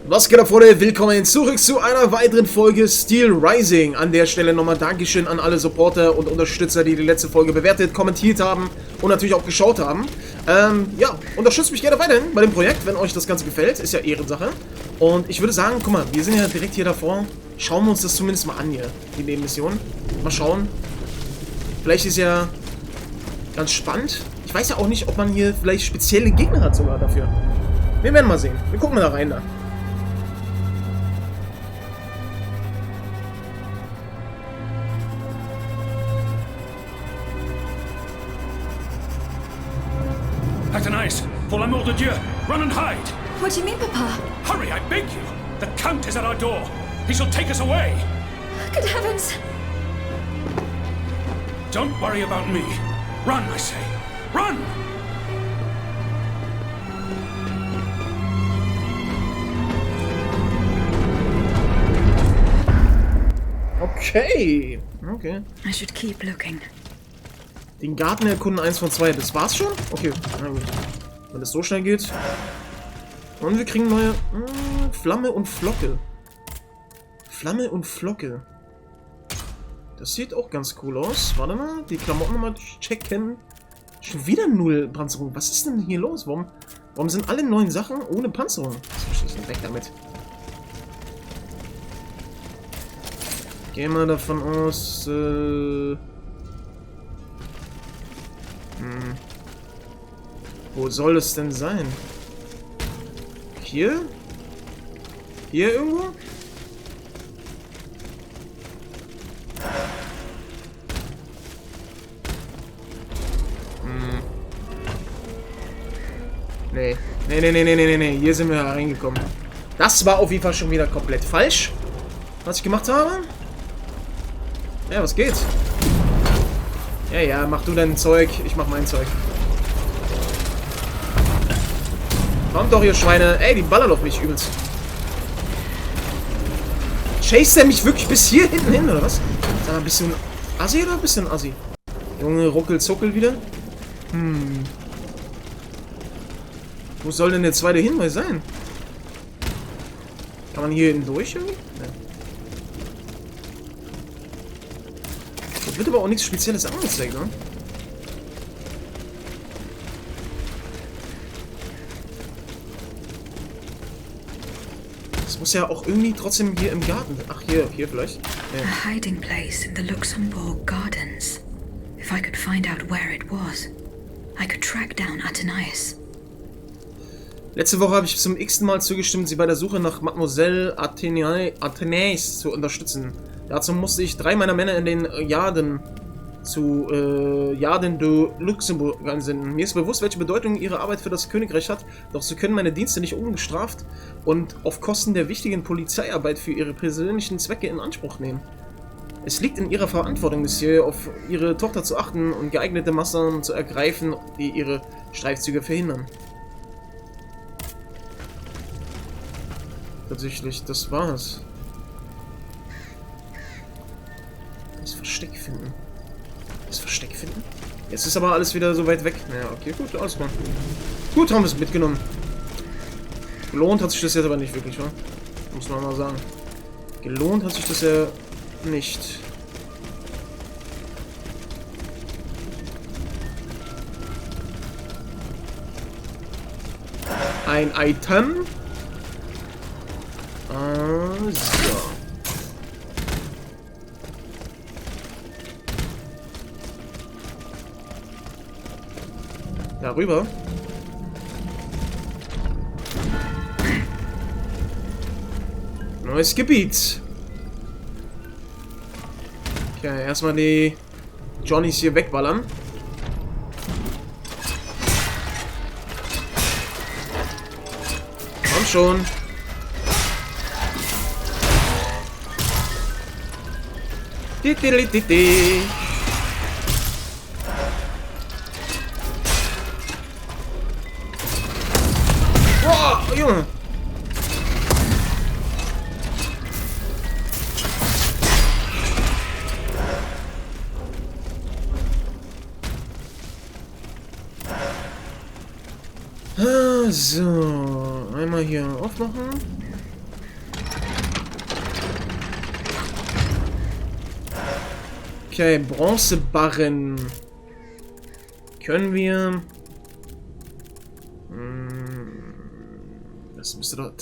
Was geht ab, Freunde? Willkommen zurück zu einer weiteren Folge Steelrising. An der Stelle nochmal Dankeschön an alle Supporter und Unterstützer, die die letzte Folge bewertet, kommentiert haben und natürlich auch geschaut haben. Ja, unterstützt mich gerne weiterhin bei dem Projekt, wenn euch das Ganze gefällt. Ist ja Ehrensache. Und ich würde sagen, guck mal, wir sind ja direkt hier davor. Schauen wir uns das zumindest mal an hier, die Nebenmission. Mal schauen. Vielleicht ist ja ganz spannend. Ich weiß ja auch nicht, ob man hier vielleicht spezielle Gegner hat sogar dafür. Wir werden mal sehen. Wir gucken mal da rein da. Nice. Pour l'amour de Dieu, run and hide! What do you mean, Papa? Hurry, I beg you! The Count is at our door. He shall take us away. Good heavens! Don't worry about me. Run, I say. Run! Okay. Okay. I should keep looking. Den Garten erkunden 1 von 2. Das war's schon? Okay. Na gut. Wenn es so schnell geht. Und wir kriegen neue... Flamme und Flocke. Flamme und Flocke. Das sieht auch ganz cool aus. Warte mal. Die Klamotten mal checken. Schon wieder 0 Panzerung. Was ist denn hier los? Warum sind alle neuen Sachen ohne Panzerung? Das verstehe ich nicht. Weg damit. Gehen wir davon aus... Wo soll es denn sein? Hier? Hier irgendwo? Nee. Nee. Hier sind wir reingekommen. Das war auf jeden Fall schon wieder komplett falsch, was ich gemacht habe. Ja, was geht? Ja, mach du dein Zeug, ich mach mein Zeug. Kommt doch, ihr Schweine. Ey, die ballern auf mich übelst. Chase der mich wirklich bis hier hinten hin, oder was? Ist da ein bisschen assi oder ein bisschen assi? Junge, ruckel, zuckel wieder. Wo soll denn der zweite Hinweis sein? Kann man hier hinten durch irgendwie? Nee. Da wird aber auch nichts Spezielles angezeigt, ne? Das muss ja auch irgendwie trotzdem hier im Garten. Ach, hier vielleicht. Ja. A hiding place in the Luxembourg Gardens. If I could find out where it was, I could track down Athenaeus. Letzte Woche habe ich zum x-ten Mal zugestimmt, sie bei der Suche nach Mademoiselle Athenaeus zu unterstützen. Dazu musste ich 3 meiner Männer in den Jarden du Luxembourg einsenden. Mir ist bewusst, welche Bedeutung ihre Arbeit für das Königreich hat, doch sie können meine Dienste nicht ungestraft und auf Kosten der wichtigen Polizeiarbeit für ihre persönlichen Zwecke in Anspruch nehmen. Es liegt in ihrer Verantwortung, Monsieur, auf ihre Tochter zu achten und geeignete Maßnahmen zu ergreifen, die ihre Streifzüge verhindern. Tatsächlich, das war's. Das Versteck finden. Das Versteck finden? Jetzt ist aber alles wieder so weit weg. Naja, okay, gut, alles klar. Gut, haben wir es mitgenommen. Gelohnt hat sich das jetzt aber nicht wirklich, wa? Muss man mal sagen. Gelohnt hat sich das ja nicht. Ein Item. So. Darüber. Neues Gebiet. Okay, erstmal die Johnnies hier wegballern. Komm schon. Boah, Junge. So, einmal hier aufmachen. Okay, Bronzebarren. Können wir... Das müsste doch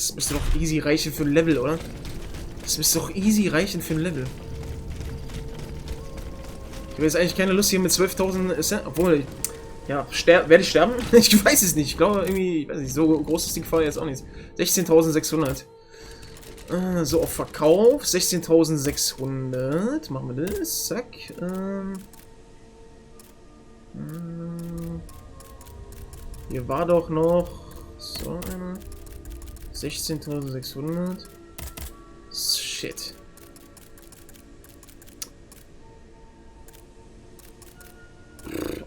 easy reichen für ein Level, oder? Das müsste doch easy reichen für ein Level. Ich habe jetzt eigentlich keine Lust hier mit 12.000... Obwohl... Ja, werde ich sterben? Ich weiß es nicht. Ich glaube irgendwie... Ich weiß nicht, so groß ist die Gefahr jetzt auch nicht. 16.600. So, auf Verkauf. 16.600. Machen wir das. Zack. Hier war doch noch... So, eine... 16.600. Shit.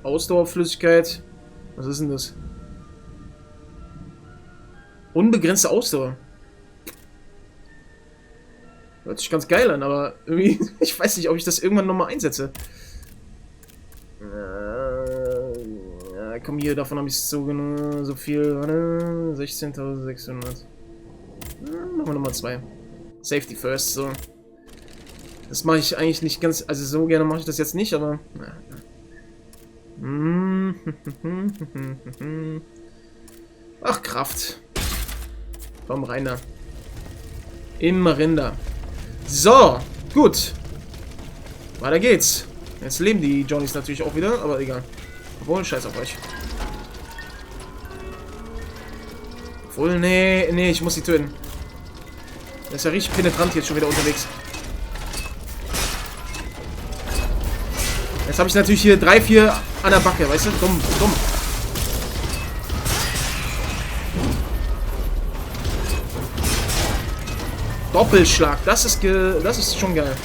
Ausdauerflüssigkeit. Was ist denn das? Unbegrenzte Ausdauer. Hört sich ganz geil an, aber irgendwie... Ich weiß nicht, ob ich das irgendwann nochmal einsetze. Ja, komm hier, davon habe ich so viel. 16.600. Machen wir nochmal 2. Safety first, so. Das mache ich eigentlich nicht ganz... Also so gerne mache ich das jetzt nicht, aber... Ach, Kraft. Komm rein da. Immer Rinder. So, gut. Weiter geht's. Jetzt leben die Johnnies natürlich auch wieder, aber egal. Obwohl, scheiß auf euch. Obwohl, nee, ich muss sie töten. Der ist ja richtig penetrant jetzt schon wieder unterwegs. Jetzt habe ich natürlich hier 3, 4 an der Backe, weißt du? Dumm. Doppelschlag, das ist schon geil.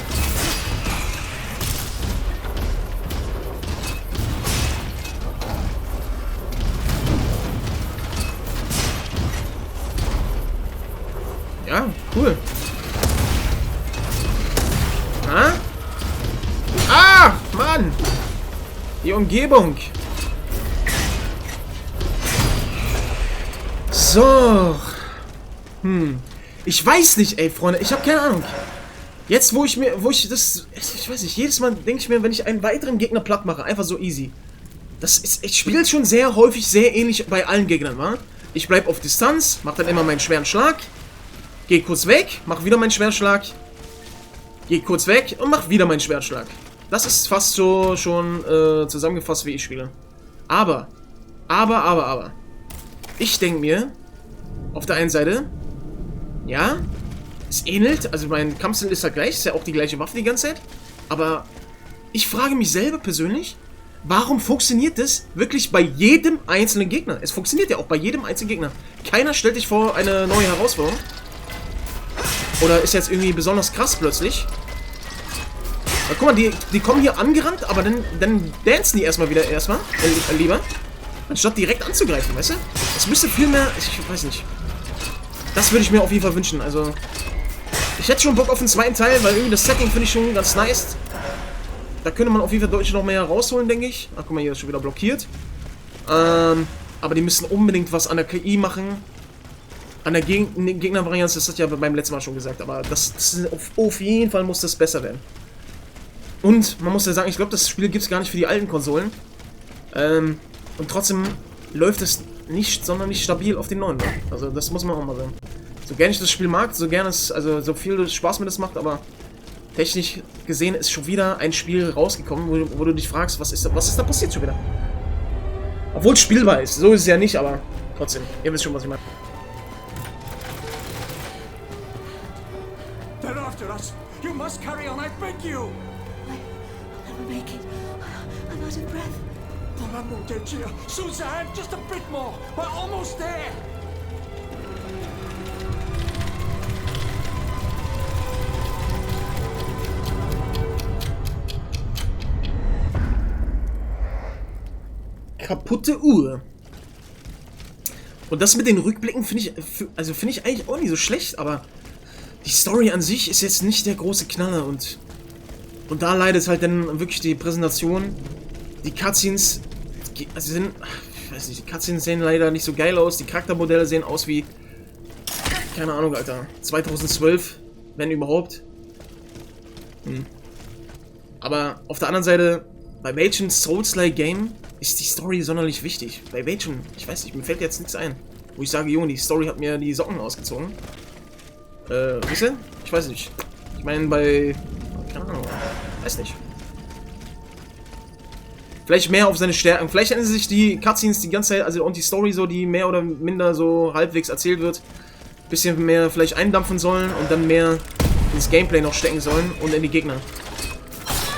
Ja, cool. Mann! Die Umgebung. So. Ich weiß nicht, ey, Freunde. Ich habe keine Ahnung. Jetzt, ich weiß nicht, jedes Mal denke ich mir, wenn ich einen weiteren Gegner platt mache, einfach so easy. Ich spiele schon sehr häufig sehr ähnlich bei allen Gegnern, wa? Ich bleib auf Distanz, mach dann immer meinen schweren Schlag, geh kurz weg, mach wieder meinen schweren Schlag, geh kurz weg und mach wieder meinen schweren Schlag. Das ist fast so schon zusammengefasst, wie ich spiele. Aber. Ich denke mir, auf der einen Seite, ja, es ähnelt, also mein Kampfstil ist ja gleich, ist ja auch die gleiche Waffe die ganze Zeit. Aber ich frage mich selber persönlich, warum funktioniert das wirklich bei jedem einzelnen Gegner? Es funktioniert ja auch bei jedem einzelnen Gegner. Keiner stellt dich vor eine neue Herausforderung. Oder ist jetzt irgendwie besonders krass plötzlich. Na, guck mal, die kommen hier angerannt, aber dann dancen die erstmal lieber. Anstatt direkt anzugreifen, weißt du? Es müsste viel mehr, ich weiß nicht. Das würde ich mir auf jeden Fall wünschen, also... Ich hätte schon Bock auf den zweiten Teil, weil irgendwie das Setting finde ich schon ganz nice. Da könnte man auf jeden Fall deutlich noch mehr rausholen, denke ich. Ach, guck mal, hier ist schon wieder blockiert. Aber die müssen unbedingt was an der KI machen. An der Gegnervarianz, das hat ja beim letzten Mal schon gesagt, aber auf jeden Fall muss das besser werden. Und man muss ja sagen, ich glaube, das Spiel gibt es gar nicht für die alten Konsolen. Und trotzdem läuft es nicht sonderlich stabil auf den neuen. Also das muss man auch mal sagen. So gerne ich das Spiel mag, so gerne es, also so viel Spaß mir das macht, aber technisch gesehen ist schon wieder ein Spiel rausgekommen, wo du dich fragst, was ist da passiert schon wieder? Obwohl es spielbar ist, so ist es ja nicht, aber trotzdem, ihr wisst schon, was ich meine. They're after us. You must carry on, I beg you. I'll make it. I'm out of breath. Pour l'amour de Dieu. Suzanne, just a bit more. We're almost there. Kaputte Uhr. Und das mit den Rückblicken finde ich eigentlich auch nicht so schlecht, aber die Story an sich ist jetzt nicht der große Knaller und da leidet halt dann wirklich die Präsentation. Die Cutscenes, ich weiß nicht, die Cutscenes sehen leider nicht so geil aus, die Charaktermodelle sehen aus wie, keine Ahnung, Alter, 2012, wenn überhaupt. Aber auf der anderen Seite, bei welchem Souls-like-Game ist die Story sonderlich wichtig? Bei welchem? Ich weiß nicht, mir fällt jetzt nichts ein. Wo ich sage, Junge, die Story hat mir die Socken ausgezogen. Wisst ihr? Ich weiß nicht. Ich meine, bei... Keine Ahnung. Weiß nicht. Vielleicht mehr auf seine Stärken. Vielleicht ändern sich die Cutscenes die ganze Zeit, also und die Story so, die mehr oder minder so halbwegs erzählt wird, bisschen mehr vielleicht eindampfen sollen und dann mehr ins Gameplay noch stecken sollen und in die Gegner.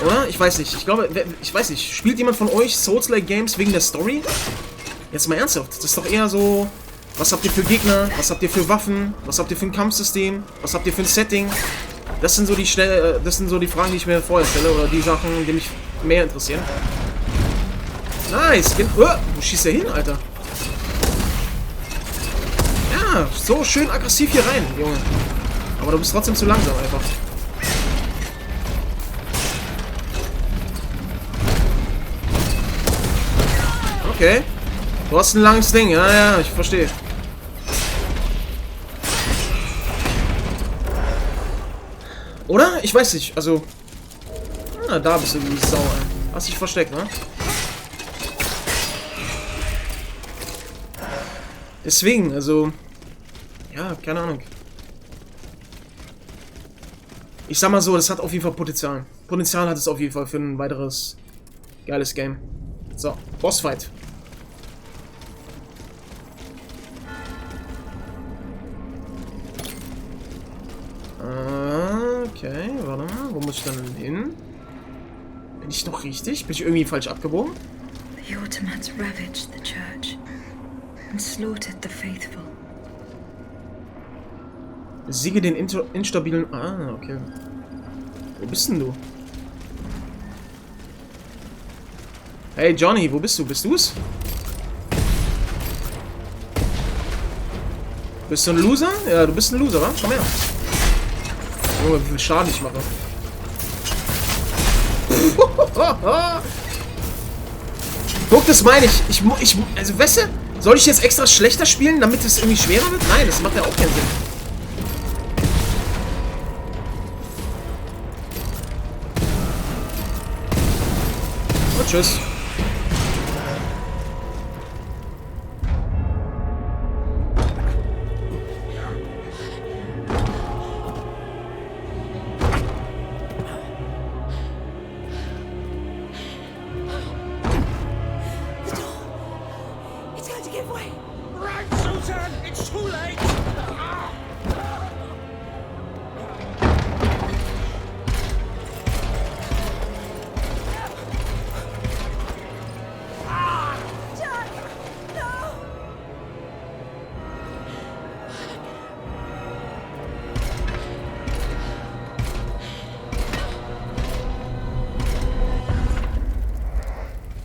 Oder? Ich weiß nicht. Ich glaube, ich weiß nicht. Spielt jemand von euch Souls-like Games wegen der Story? Jetzt mal ernsthaft. Das ist doch eher so, was habt ihr für Gegner? Was habt ihr für Waffen? Was habt ihr für ein Kampfsystem? Was habt ihr für ein Setting? Das sind so die Fragen, die ich mir vorher stelle, oder die Sachen, die mich mehr interessieren. Nice! Wo schießt der hin, Alter? Ja, so schön aggressiv hier rein, Junge. Aber du bist trotzdem zu langsam einfach. Okay. Du hast ein langes Ding. Ja, ja, ich verstehe. Oder? Ich weiß nicht. Also... Na, da bist du wie Sau, ey. Hast dich versteckt, ne? Deswegen, also... Ja, keine Ahnung. Ich sag mal so, das hat auf jeden Fall Potenzial. Potenzial hat es auf jeden Fall für ein weiteres geiles Game. So, Bossfight. Okay, warte mal. Wo muss ich dann hin? Bin ich noch richtig? Bin ich irgendwie falsch abgebogen? The Automaten ravaged the church and slaughtered the faithful. Besiege den instabilen... Ah, okay. Wo bist denn du? Hey Johnny, wo bist du? Bist du's? Bist du ein Loser? Ja, du bist ein Loser, wa? Komm her. Oh, wie viel Schaden ich mache. Guck, das meine ich. Also, weißt du, soll ich jetzt extra schlechter spielen, damit es irgendwie schwerer wird? Nein, das macht ja auch keinen Sinn. Und tschüss.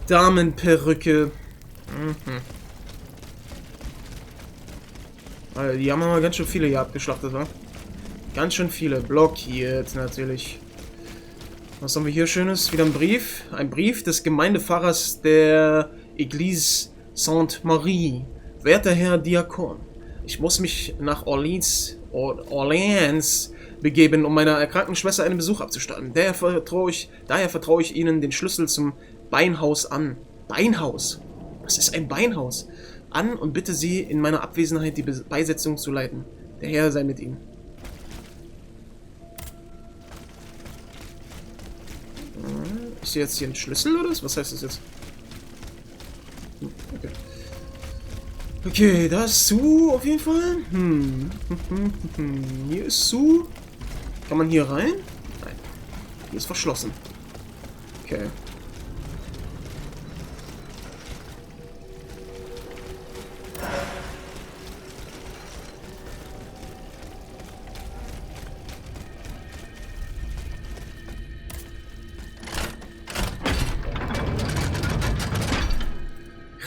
Damenperücke. Also, die haben aber ganz schön viele hier abgeschlachtet, wa? Ganz schön viele. Blockiert, natürlich. Was haben wir hier Schönes? Wieder ein Brief. Ein Brief des Gemeindepfarrers der Église Sainte-Marie. Werter Herr Diakon, ich muss mich nach Orleans begeben, um meiner erkrankten Schwester einen Besuch abzustatten. Daher vertraue ich Ihnen den Schlüssel zum Beinhaus an. Beinhaus? Was ist ein Beinhaus? An und bitte Sie, in meiner Abwesenheit die Beisetzung zu leiten. Der Herr sei mit Ihnen. Ist jetzt hier ein Schlüssel oder was heißt das jetzt? Okay. Okay, da ist zu auf jeden Fall. Hier ist zu. Kann man hier rein? Nein. Hier ist verschlossen. Okay.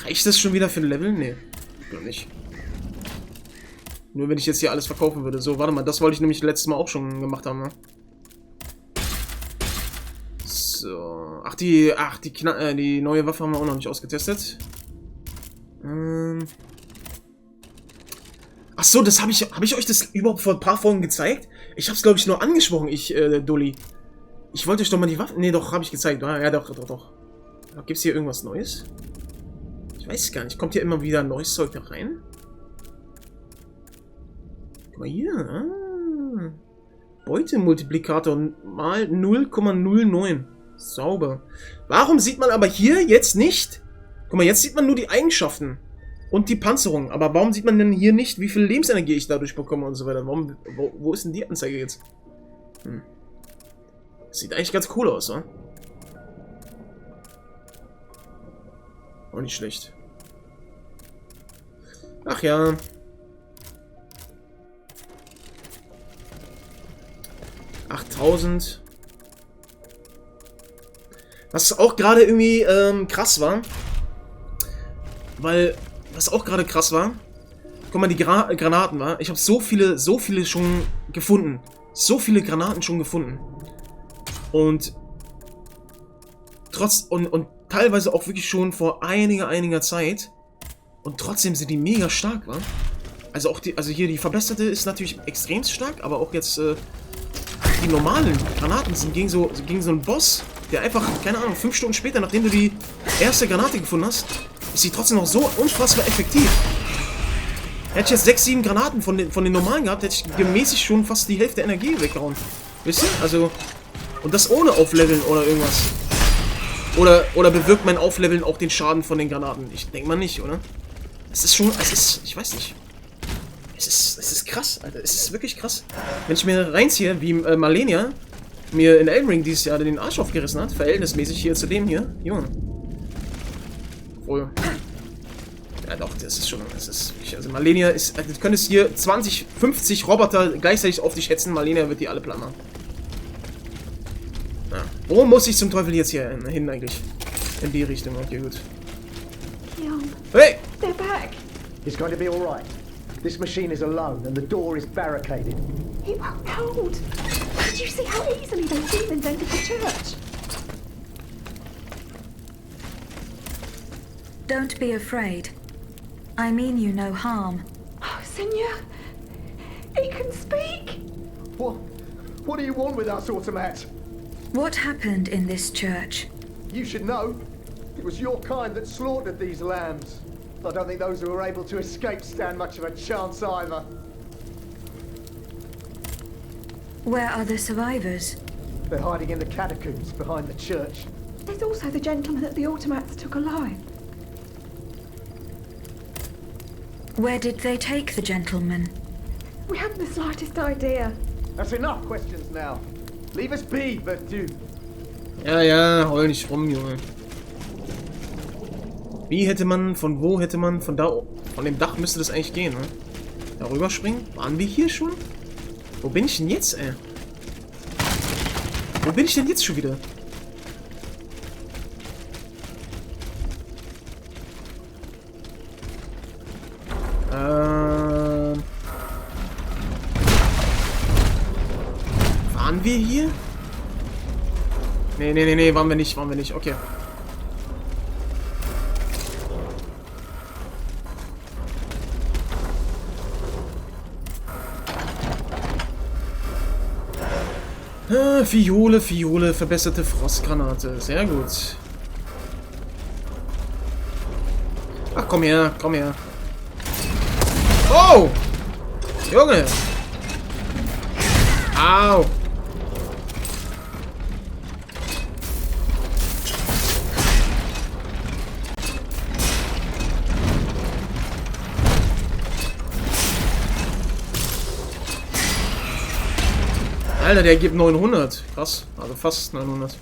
Reicht das schon wieder für ein Level? Nee, glaube nicht. Nur wenn ich jetzt hier alles verkaufen würde. So, warte mal, das wollte ich nämlich letztes Mal auch schon gemacht haben, ne? So. Ach, die neue Waffe haben wir auch noch nicht ausgetestet. Ach so, das habe ich euch das überhaupt vor ein paar Folgen gezeigt? Ich habe es, glaube ich, nur angesprochen, Dulli. Ich wollte euch doch mal die Waffen... Ne, doch, habe ich gezeigt. Ja, doch. Gibt es hier irgendwas Neues? Ich weiß gar nicht. Kommt hier immer wieder neues Zeug da rein? Guck mal hier. Ah. Beutemultiplikator mal 0,09. Sauber. Warum sieht man aber hier jetzt nicht... Guck mal, jetzt sieht man nur die Eigenschaften. Und die Panzerung. Aber warum sieht man denn hier nicht, wie viel Lebensenergie ich dadurch bekomme und so weiter? Wo ist denn die Anzeige jetzt? Sieht eigentlich ganz cool aus, ne? Auch nicht schlecht. Ach ja. $8.000. Was auch gerade irgendwie krass war. Weil, was auch gerade krass war. Guck mal, die Granaten, war. Ich habe so viele schon gefunden. So viele Granaten schon gefunden. Und teilweise auch wirklich schon vor einiger Zeit. Und trotzdem sind die mega stark, wa? Also auch also hier die verbesserte ist natürlich extrem stark, aber auch jetzt die normalen Granaten sind gegen so einen Boss, der einfach, keine Ahnung, 5 Stunden später, nachdem du die erste Granate gefunden hast, ist sie trotzdem noch so unfassbar effektiv. Hätte ich jetzt 6, 7 Granaten von den normalen gehabt, hätte ich gemäßigt schon fast die Hälfte der Energie weggehauen. Wisst ihr? Also, und das ohne Aufleveln oder irgendwas. Oder bewirkt mein Aufleveln auch den Schaden von den Granaten? Ich denke mal nicht, oder? Es ist, ich weiß nicht. Es ist krass, Alter. Es ist wirklich krass. Wenn ich mir reinziehe, wie Malenia mir in Elden Ring dieses Jahr den Arsch aufgerissen hat, verhältnismäßig hier zu dem hier, Junge. Obwohl. Ja doch, das ist wirklich, also Malenia ist, du könntest hier 20, 50 Roboter gleichzeitig auf dich hetzen, Malenia wird die alle platt machen. Ja. Wo muss ich zum Teufel jetzt hier hin eigentlich? In die Richtung, okay, gut. Hey! They're back! It's going to be all right. This machine is alone and the door is barricaded. It won't hold! Did you see how easily those demons entered the church? Don't be afraid. I mean you no harm. Oh, Seigneur! He can speak! What do you want with us, Automat? What happened in this church? You should know. It was your kind that slaughtered these lambs. I don't think those who were able to escape stand much of a chance either. Where are the survivors? They're hiding in the catacombs behind the church. There's also the gentleman that the Automats took alive. Where did they take the gentleman? We haven't the slightest idea. That's enough questions now. Leave us be, Vertu. Ja, heul nicht rum, Junge. Wie hätte man, von wo hätte man, von dem Dach müsste das eigentlich gehen, ne? Darüber springen? Waren wir hier schon? Wo bin ich denn jetzt, ey? Wo bin ich denn jetzt schon wieder? Waren wir hier? Nee, waren wir nicht, okay. Fiole, verbesserte Frostgranate. Sehr gut. Ach, komm her. Oh! Junge! Au! Alter, der gibt 900. Krass. Also fast 900.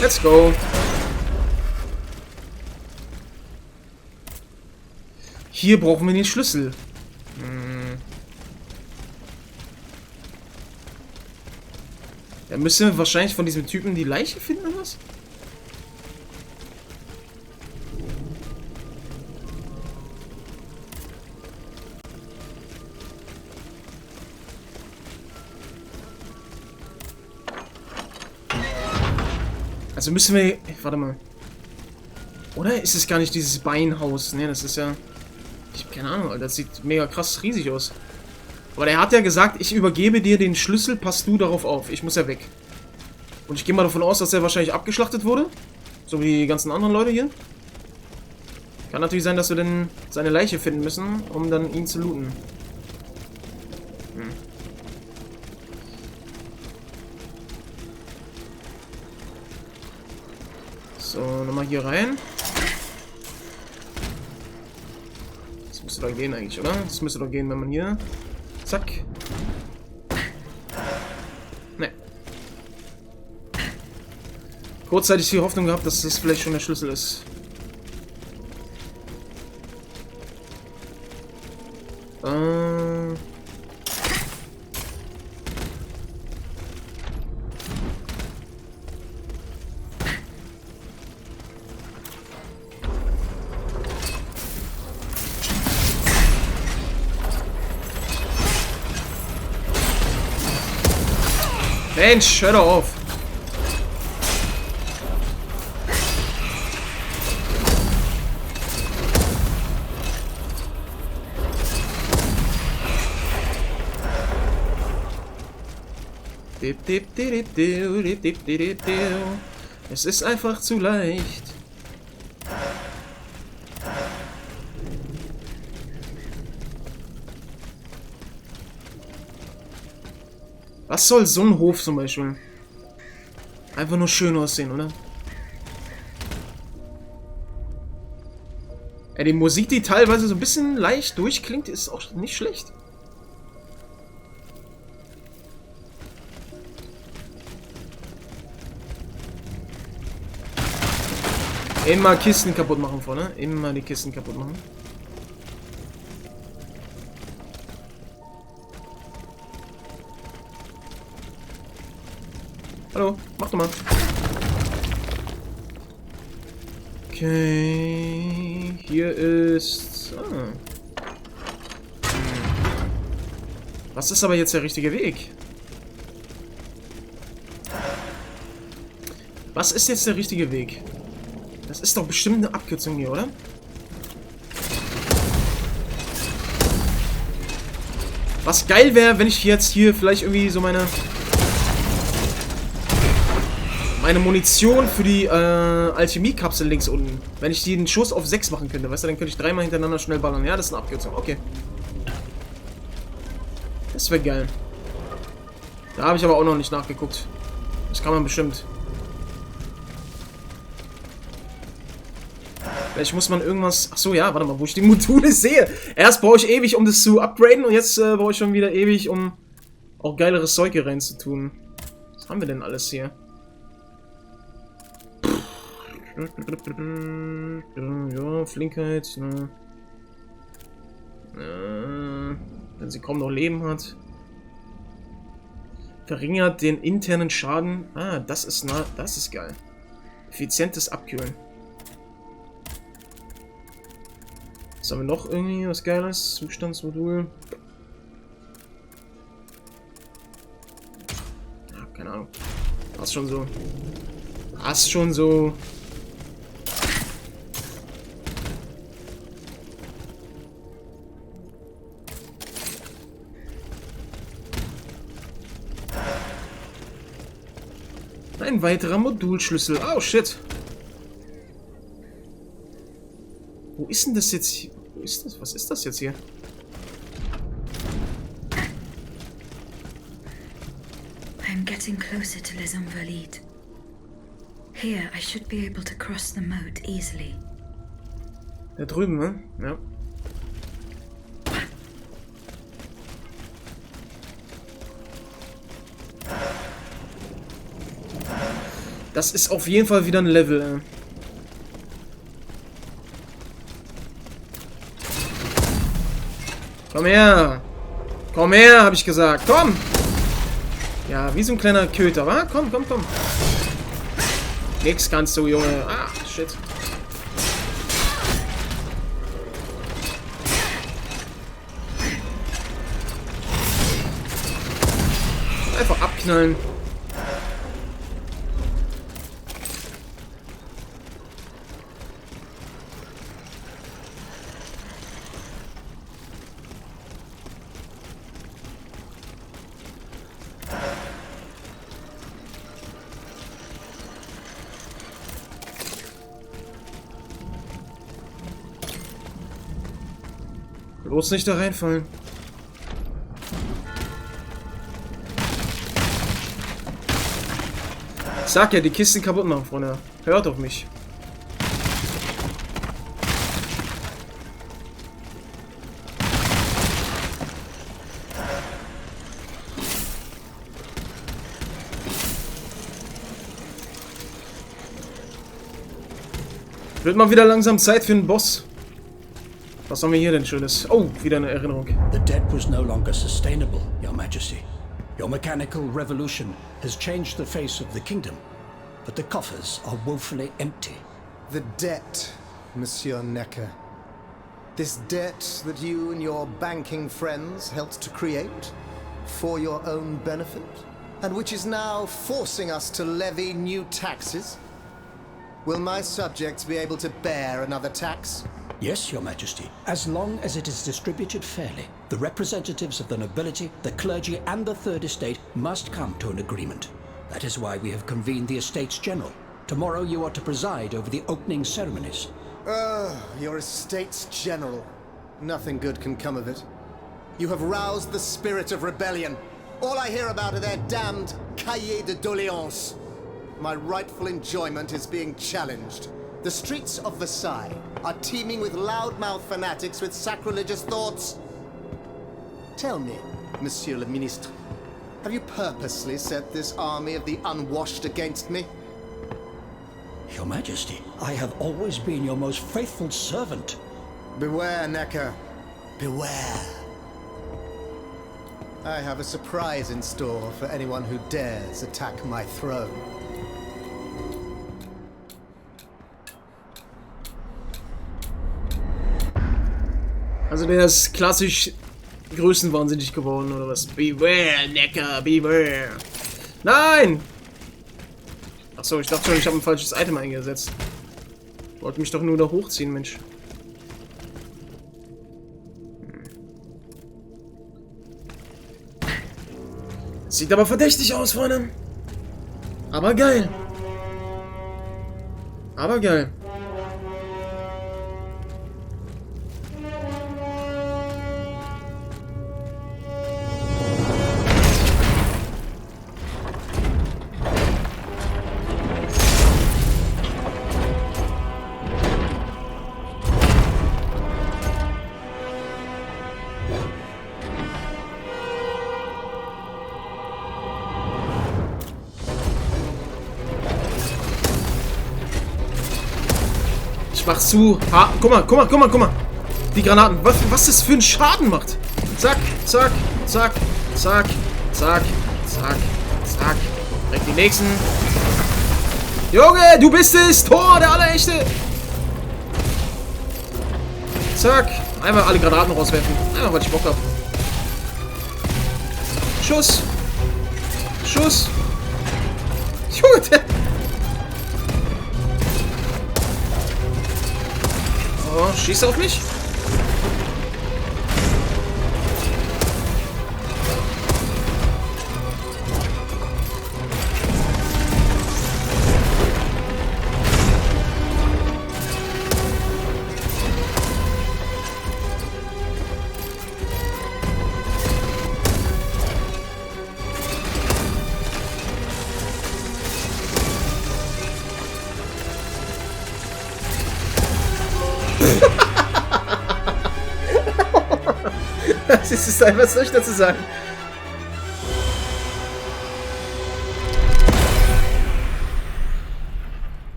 Let's go. Hier brauchen wir den Schlüssel. Da müssen wir wahrscheinlich von diesem Typen die Leiche finden, oder was? Also müssen wir... Warte mal. Oder ist es gar nicht dieses Beinhaus? Ne, das ist ja... Ich habe keine Ahnung, Alter. Das sieht mega krass riesig aus. Aber der hat ja gesagt, ich übergebe dir den Schlüssel, pass du darauf auf. Ich muss ja weg. Und ich gehe mal davon aus, dass er wahrscheinlich abgeschlachtet wurde. So wie die ganzen anderen Leute hier. Kann natürlich sein, dass wir dann seine Leiche finden müssen, um dann ihn zu looten. So, nochmal hier rein. Das müsste doch gehen eigentlich, oder? Das müsste doch gehen, wenn man hier... Zack. Ne. Kurzzeitig die Hoffnung gehabt, dass das vielleicht schon der Schlüssel ist. Mensch, hör doch auf. Es ist einfach zu leicht. Was soll so ein Hof zum Beispiel? Einfach nur schön aussehen, oder? Ja, die Musik, die teilweise so ein bisschen leicht durchklingt, ist auch nicht schlecht. Immer Kisten kaputt machen vorne. Immer die Kisten kaputt machen. Hallo, mach doch mal. Okay, hier ist... Was ist aber jetzt der richtige Weg? Was ist jetzt der richtige Weg? Das ist doch bestimmt eine Abkürzung hier, oder? Was geil wäre, wenn ich jetzt hier vielleicht irgendwie so meine Munition für die Alchemie-Kapsel links unten. Wenn ich den Schuss auf 6 machen könnte, weißt du, dann könnte ich 3-mal hintereinander schnell ballern. Ja, das ist eine Abkürzung. Okay. Das wäre geil. Da habe ich aber auch noch nicht nachgeguckt. Das kann man bestimmt. Vielleicht muss man irgendwas... Achso, ja, warte mal, wo ich die Module sehe. Erst brauche ich ewig, um das zu upgraden. Und jetzt brauche ich schon wieder ewig, um auch geileres Zeug hier reinzutun. Was haben wir denn alles hier? Ja, Flinkheit. Ne. Wenn sie kaum noch Leben hat. Verringert den internen Schaden. Ah, das ist geil. Effizientes Abkühlen. Was haben wir noch irgendwie was Geiles? Zustandsmodul. Ja, keine Ahnung. Passt schon so. Passt schon so. Ein weiterer Modulschlüssel. Oh, shit. Wo ist denn das jetzt? Wo ist das? Was ist das jetzt hier? I am getting closer to Les Invalides. Here, I should be able to cross the moat easily. Da drüben, ne? Ja. Das ist auf jeden Fall wieder ein Level. Komm her! Komm her, habe ich gesagt. Komm! Ja, wie so ein kleiner Köter, wa? Komm, komm, komm. Nix kannst du, Junge. Ah, shit. Einfach abknallen. Bloß nicht da reinfallen. Ich sag ja, die Kisten kaputt machen, Freunde. Hört auf mich. Wird mal wieder langsam Zeit für einen Boss. Was haben wir hier denn Schönes? Oh, wieder eine Erinnerung. The debt was no longer sustainable, Your Majesty. Your mechanical revolution has changed the face of the kingdom, but the coffers are woefully empty. The debt, Monsieur Necker. This debt that you and your banking friends helped to create for your own benefit, and which is now forcing us to levy new taxes. Will my subjects be able to bear another tax? Yes, Your Majesty, as long as it is distributed fairly. The representatives of the nobility, the clergy, and the Third Estate must come to an agreement. That is why we have convened the Estates General. Tomorrow you are to preside over the opening ceremonies. Your Estates General. Nothing good can come of it. You have roused the spirit of rebellion. All I hear about are their damned cahiers de doléances. My rightful enjoyment is being challenged. The streets of Versailles are teeming with loudmouth fanatics with sacrilegious thoughts. Tell me, Monsieur le Ministre, have you purposely set this army of the unwashed against me? Your Majesty, I have always been your most faithful servant. Beware, Necker. Beware. I have a surprise in store for anyone who dares attack my throne. Also der ist klassisch größenwahnsinnig geworden, oder was? Beware, Necker, beware. Nein! Achso, ich dachte schon, ich habe ein falsches Item eingesetzt. Ich wollte mich doch nur da hochziehen, Mensch. Sieht aber verdächtig aus, Freunde. Aber geil. Aber geil. Mach zu. Ha, guck mal. Die Granaten. Was das für einen Schaden macht. Zack, zack, zack, zack, zack, zack, zack. Direkt die nächsten. Junge, du bist es. Tor, der Allerechte. Zack. Einmal alle Granaten rauswerfen. Einfach, weil ich Bock hab. Schuss. Schuss. Junge, der... Oh, schießt auf mich. Das ist einfach, was soll ich dazu sagen?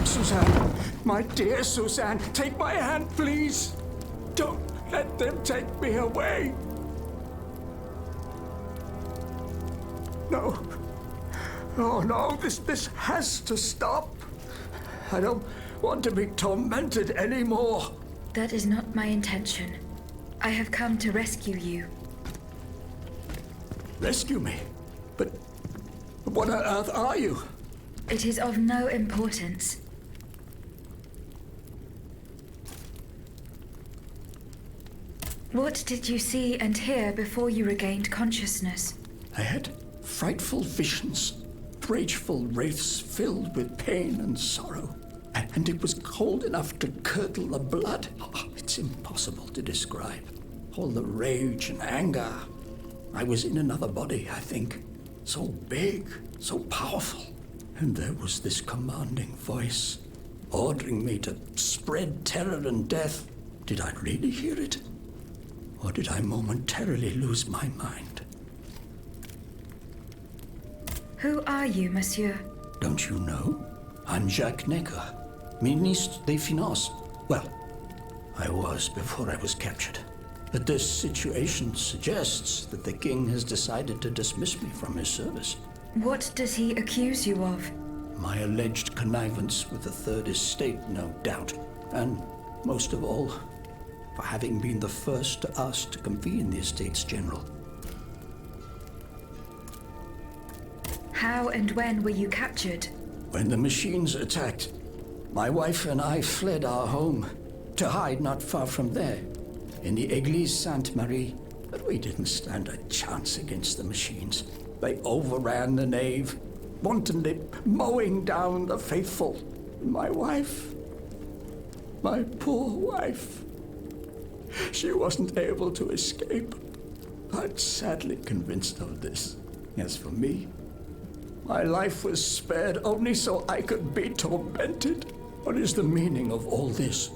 Suzanne, my dear Suzanne, take my hand, please. Don't let them take me away. No. Oh no, this has to stop. I don't want to be tormented anymore. That is not my intention. I have come to rescue you. Rescue me? But what on earth are you? It is of no importance. What did you see and hear before you regained consciousness? I had frightful visions, rageful wraiths filled with pain and sorrow. And it was cold enough to curdle the blood. Oh, it's impossible to describe. All the rage and anger. I was in another body, I think. So big, so powerful. And there was this commanding voice, ordering me to spread terror and death. Did I really hear it? Or did I momentarily lose my mind? Who are you, monsieur? Don't you know? I'm Jacques Necker, Ministre des Finances. Well, I was before I was captured. But this situation suggests that the king has decided to dismiss me from his service. What does he accuse you of? My alleged connivance with the Third Estate, no doubt. And, most of all, for having been the first to ask to convene the Estates General. How and when were you captured? When the machines attacked, my wife and I fled our home to hide not far from there, in the Église Sainte-Marie. But we didn't stand a chance against the machines. They overran the nave, wantonly mowing down the faithful. My wife, my poor wife, she wasn't able to escape. I'm sadly convinced of this. As for me, my life was spared only so I could be tormented. What is the meaning of all this?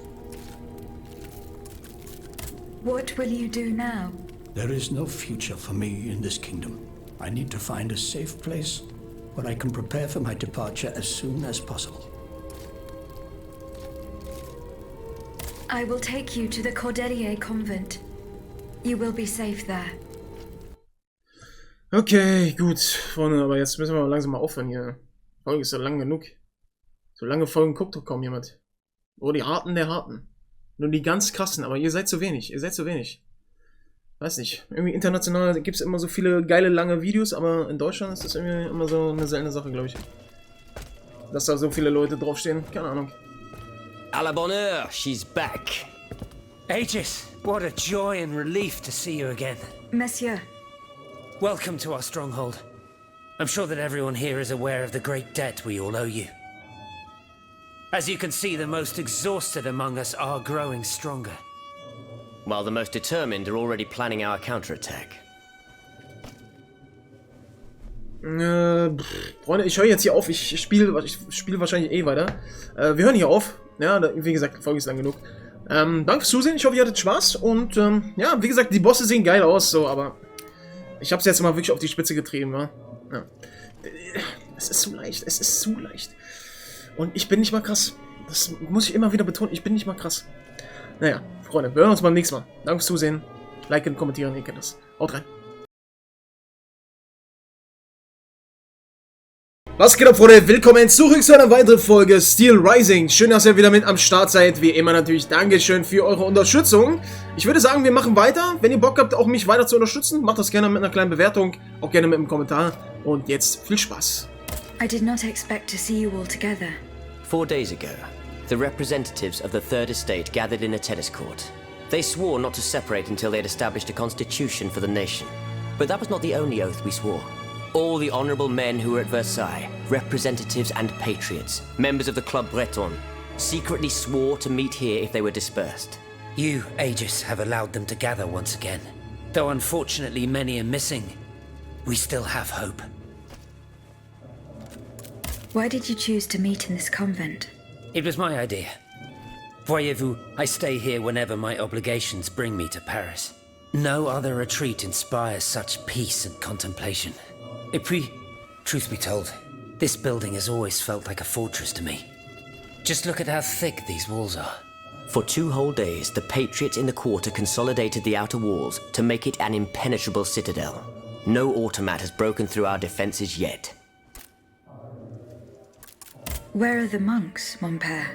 What will you do now? There is no future for me in this kingdom. I need to find a safe place where I can prepare for my departure as soon as possible. I will take you to the Cordelier convent. You will be safe there. Okay, gut, Freunde, aber jetzt müssen wir langsam mal aufhören hier. Die Folge ist ja lang genug. So lange Folgen guckt doch kaum jemand. Oh, die Harten der Harten. Nur die ganz krassen, aber ihr seid zu wenig. Ihr seid zu wenig. Weiß nicht. Irgendwie international gibt es immer so viele geile, lange Videos, aber in Deutschland ist das irgendwie immer so eine seltene Sache, glaube ich. Dass da so viele Leute draufstehen. Keine Ahnung. À la bonne heure, she's back. Aegis, what a joy and relief to see you again. Monsieur. Welcome to our stronghold. I'm sure that everyone here is aware of the great debt we all owe you. As you can see, the most exhausted among us are growing stronger. While the most determined are already planning our counterattack. Freunde, ich höre jetzt hier auf. Ich spiele wahrscheinlich eh weiter. Wir hören hier auf. Ja, wie gesagt, die Folge ist lang genug. Danke fürs Zusehen. Ich hoffe, ihr hattet Spaß. Und ja, wie gesagt, die Bosse sehen geil aus, so, aber ich habe es jetzt mal wirklich auf die Spitze getrieben. Ja? Ja. Es ist zu leicht. Es ist zu leicht. Und ich bin nicht mal krass. Das muss ich immer wieder betonen. Ich bin nicht mal krass. Naja, Freunde, wir hören uns beim nächsten Mal. Danke fürs Zusehen. Liken, kommentieren, ihr kennt das. Haut rein. Was geht ab, Freunde? Willkommen zurück zu einer weiteren Folge Steelrising. Schön, dass ihr wieder mit am Start seid. Wie immer natürlich Dankeschön für eure Unterstützung. Ich würde sagen, wir machen weiter. Wenn ihr Bock habt, auch mich weiter zu unterstützen, macht das gerne mit einer kleinen Bewertung. Auch gerne mit einem Kommentar. Und jetzt viel Spaß. I did not expect to see you all together. 4 days ago, the representatives of the Third Estate gathered in a tennis court. They swore not to separate until they had established a constitution for the nation. But that was not the only oath we swore. All the honourable men who were at Versailles, representatives and patriots, members of the Club Breton, secretly swore to meet here if they were dispersed. You, Aegis, have allowed them to gather once again. Though unfortunately many are missing, we still have hope. Why did you choose to meet in this convent? It was my idea. Voyez-vous, I stay here whenever my obligations bring me to Paris. No other retreat inspires such peace and contemplation. Et puis, truth be told, this building has always felt like a fortress to me. Just look at how thick these walls are. For 2 whole days, the patriots in the quarter consolidated the outer walls to make it an impenetrable citadel. No automat has broken through our defenses yet. Where are the monks, mon père?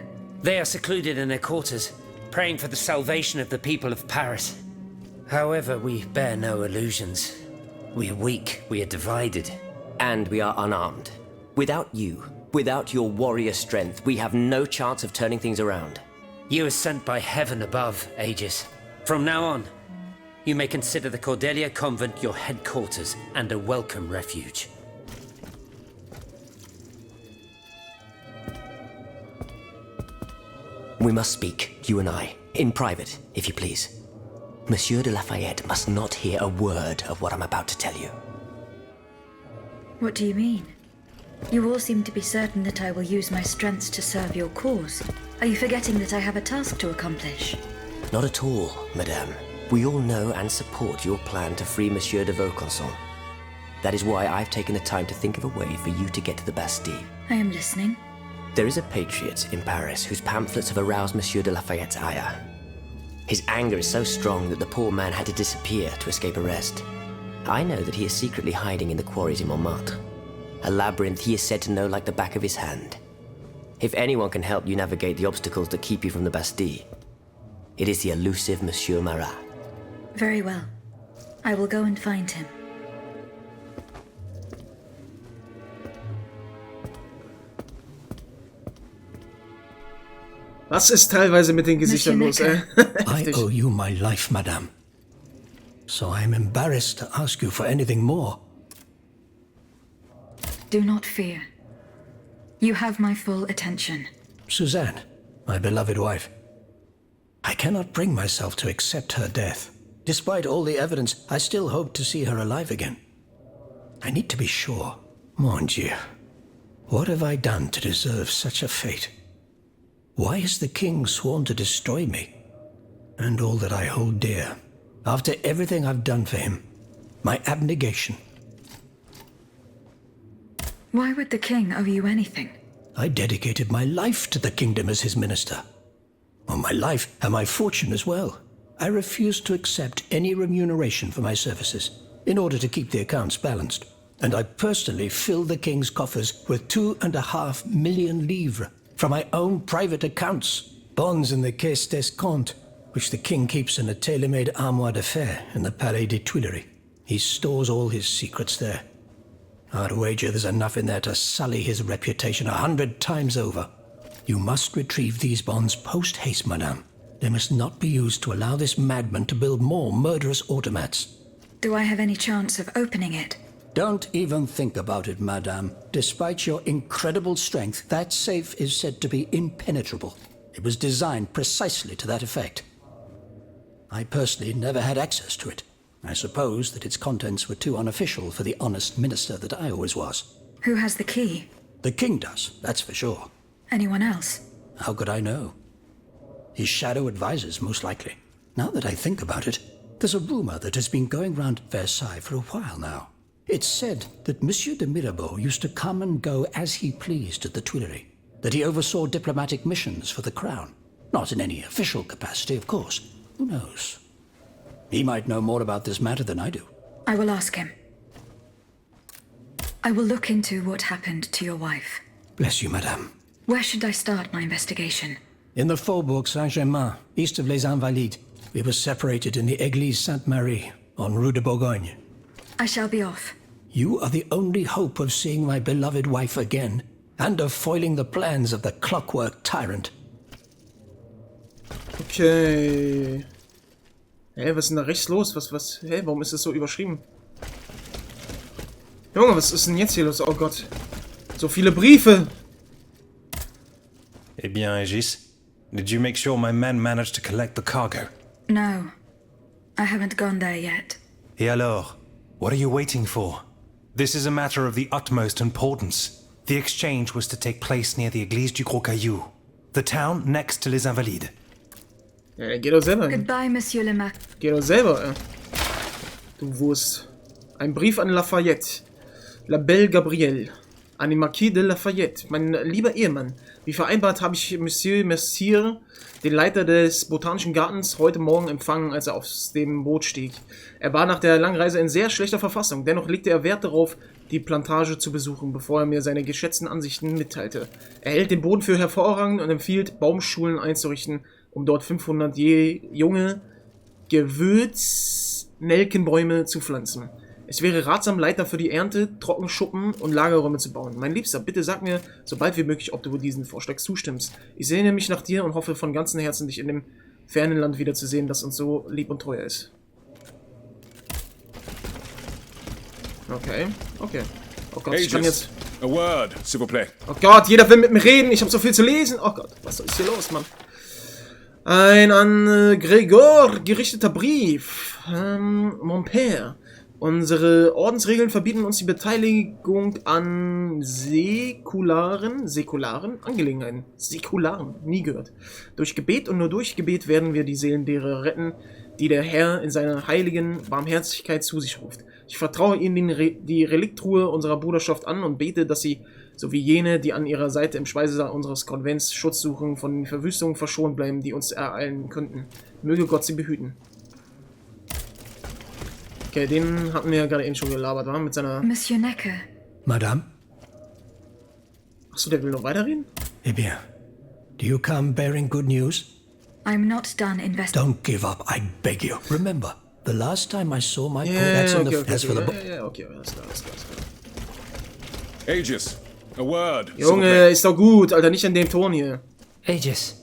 They are secluded in their quarters, praying for the salvation of the people of Paris. However, we bear no illusions. We are weak, we are divided. And we are unarmed. Without you, without your warrior strength, we have no chance of turning things around. You are sent by heaven above, Aegis. From now on, you may consider the Cordelier convent your headquarters and a welcome refuge. We must speak, you and I, in private, if you please. Monsieur de Lafayette must not hear a word of what I'm about to tell you. What do you mean? You all seem to be certain that I will use my strengths to serve your cause. Are you forgetting that I have a task to accomplish? Not at all, madame. We all know and support your plan to free Monsieur de Vaucanson. That is why I've taken the time to think of a way for you to get to the Bastille. I am listening. There is a patriot in Paris whose pamphlets have aroused Monsieur de Lafayette's ire. His anger is so strong that the poor man had to disappear to escape arrest. I know that he is secretly hiding in the quarries in Montmartre, a labyrinth he is said to know like the back of his hand. If anyone can help you navigate the obstacles that keep you from the Bastille, it is the elusive Monsieur Marat. Very well. I will go and find him. Was ist teilweise mit den Gesichtern los, ey? I owe you my life, madame. So I am embarrassed to ask you for anything more. Do not fear. You have my full attention. Suzanne, my beloved wife. I cannot bring myself to accept her death. Despite all the evidence, I still hope to see her alive again. I need to be sure. Mon Dieu. What have I done to deserve such a fate? Why has the king sworn to destroy me? And all that I hold dear. After everything I've done for him. My abnegation. Why would the king owe you anything? I dedicated my life to the kingdom as his minister. Well, my life and my fortune as well. I refused to accept any remuneration for my services in order to keep the accounts balanced. And I personally filled the king's coffers with 2.5 million livres from my own private accounts, bonds in the Caisse d'Escompte, which the king keeps in a tailor-made armoire de fer in the Palais des Tuileries. He stores all his secrets there. I'd wager there's enough in there to sully his reputation 100 times over. You must retrieve these bonds post-haste, madame. They must not be used to allow this madman to build more murderous automats. Do I have any chance of opening it? Don't even think about it, madame. Despite your incredible strength, that safe is said to be impenetrable. It was designed precisely to that effect. I personally never had access to it. I suppose that its contents were too unofficial for the honest minister that I always was. Who has the key? The king does, that's for sure. Anyone else? How could I know? His shadow advisors, most likely. Now that I think about it, there's a rumor that has been going round Versailles for a while now. It's said that Monsieur de Mirabeau used to come and go as he pleased at the Tuileries, that he oversaw diplomatic missions for the crown. Not in any official capacity, of course. Who knows? He might know more about this matter than I do. I will ask him. I will look into what happened to your wife. Bless you, madame. Where should I start my investigation? In the Faubourg Saint-Germain, east of Les Invalides. We were separated in the Église Sainte-Marie, on Rue de Bourgogne. I shall be off. You are the only hope of seeing my beloved wife again, and of foiling the plans of the clockwork tyrant. Okay. Hä, was ist denn da rechts los? Hä, warum ist das so überschrieben? Junge, was ist denn jetzt hier los? Oh Gott. So viele Briefe. Eh bien, Aegis, did you make sure my men managed to collect the cargo? No. I haven't gone there yet. Et alors? What are you waiting for? This is a matter of the utmost importance. The exchange was to take place near the Église du Gros Caillou, the town next to Les Invalides. Ja, geh doch selber hin. Goodbye, Monsieur le Mac. Geh doch selber, Du Wurst. Ein Brief an Lafayette. La Belle Gabrielle. An den Marquis de Lafayette. Mein lieber Ehemann. Wie vereinbart habe ich Monsieur Messier, den Leiter des Botanischen Gartens, heute Morgen empfangen, als er aus dem Boot stieg. Er war nach der langen Reise in sehr schlechter Verfassung. Dennoch legte er Wert darauf, die Plantage zu besuchen, bevor er mir seine geschätzten Ansichten mitteilte. Er hält den Boden für hervorragend und empfiehlt, Baumschulen einzurichten, um dort 500 junge Gewürznelkenbäume zu pflanzen. Es wäre ratsam, Leiter für die Ernte, Trockenschuppen und Lagerräume zu bauen. Mein Liebster, bitte sag mir so bald wie möglich, ob du diesen Vorschlag zustimmst. Ich sehne mich nach dir und hoffe von ganzem Herzen, dich in dem fernen Land wiederzusehen, das uns so lieb und teuer ist. Okay, okay. Oh Gott, ich kann jetzt... A word, s'il vous plaît. Oh Gott, jeder will mit mir reden. Ich habe so viel zu lesen. Oh Gott, was ist hier los, Mann? Ein an Gregor gerichteter Brief. Mon père. Unsere Ordensregeln verbieten uns die Beteiligung an säkularen Angelegenheiten. Säkularen, nie gehört. Durch Gebet und nur durch Gebet werden wir die Seelen derer retten, die der Herr in seiner heiligen Barmherzigkeit zu sich ruft. Ich vertraue ihnen die Reliktruhe unserer Bruderschaft an und bete, dass sie, so wie jene, die an ihrer Seite im Speisesaal unseres Konvents Schutz suchen, von den Verwüstungen verschont bleiben, die uns ereilen könnten. Möge Gott sie behüten. Okay, den hatten wir ja gerade eben schon gelabert, wa? Mit seiner... Monsieur Necker. Madame? Achso, der will noch weiterreden? Eh bien, do you come bearing good news? I'm not done investigating. Don't give up, I beg you. Remember, the last time I saw my Okay, alles klar. Aegis, a word. Junge, ist doch gut, Alter, nicht in dem Ton hier. Aegis,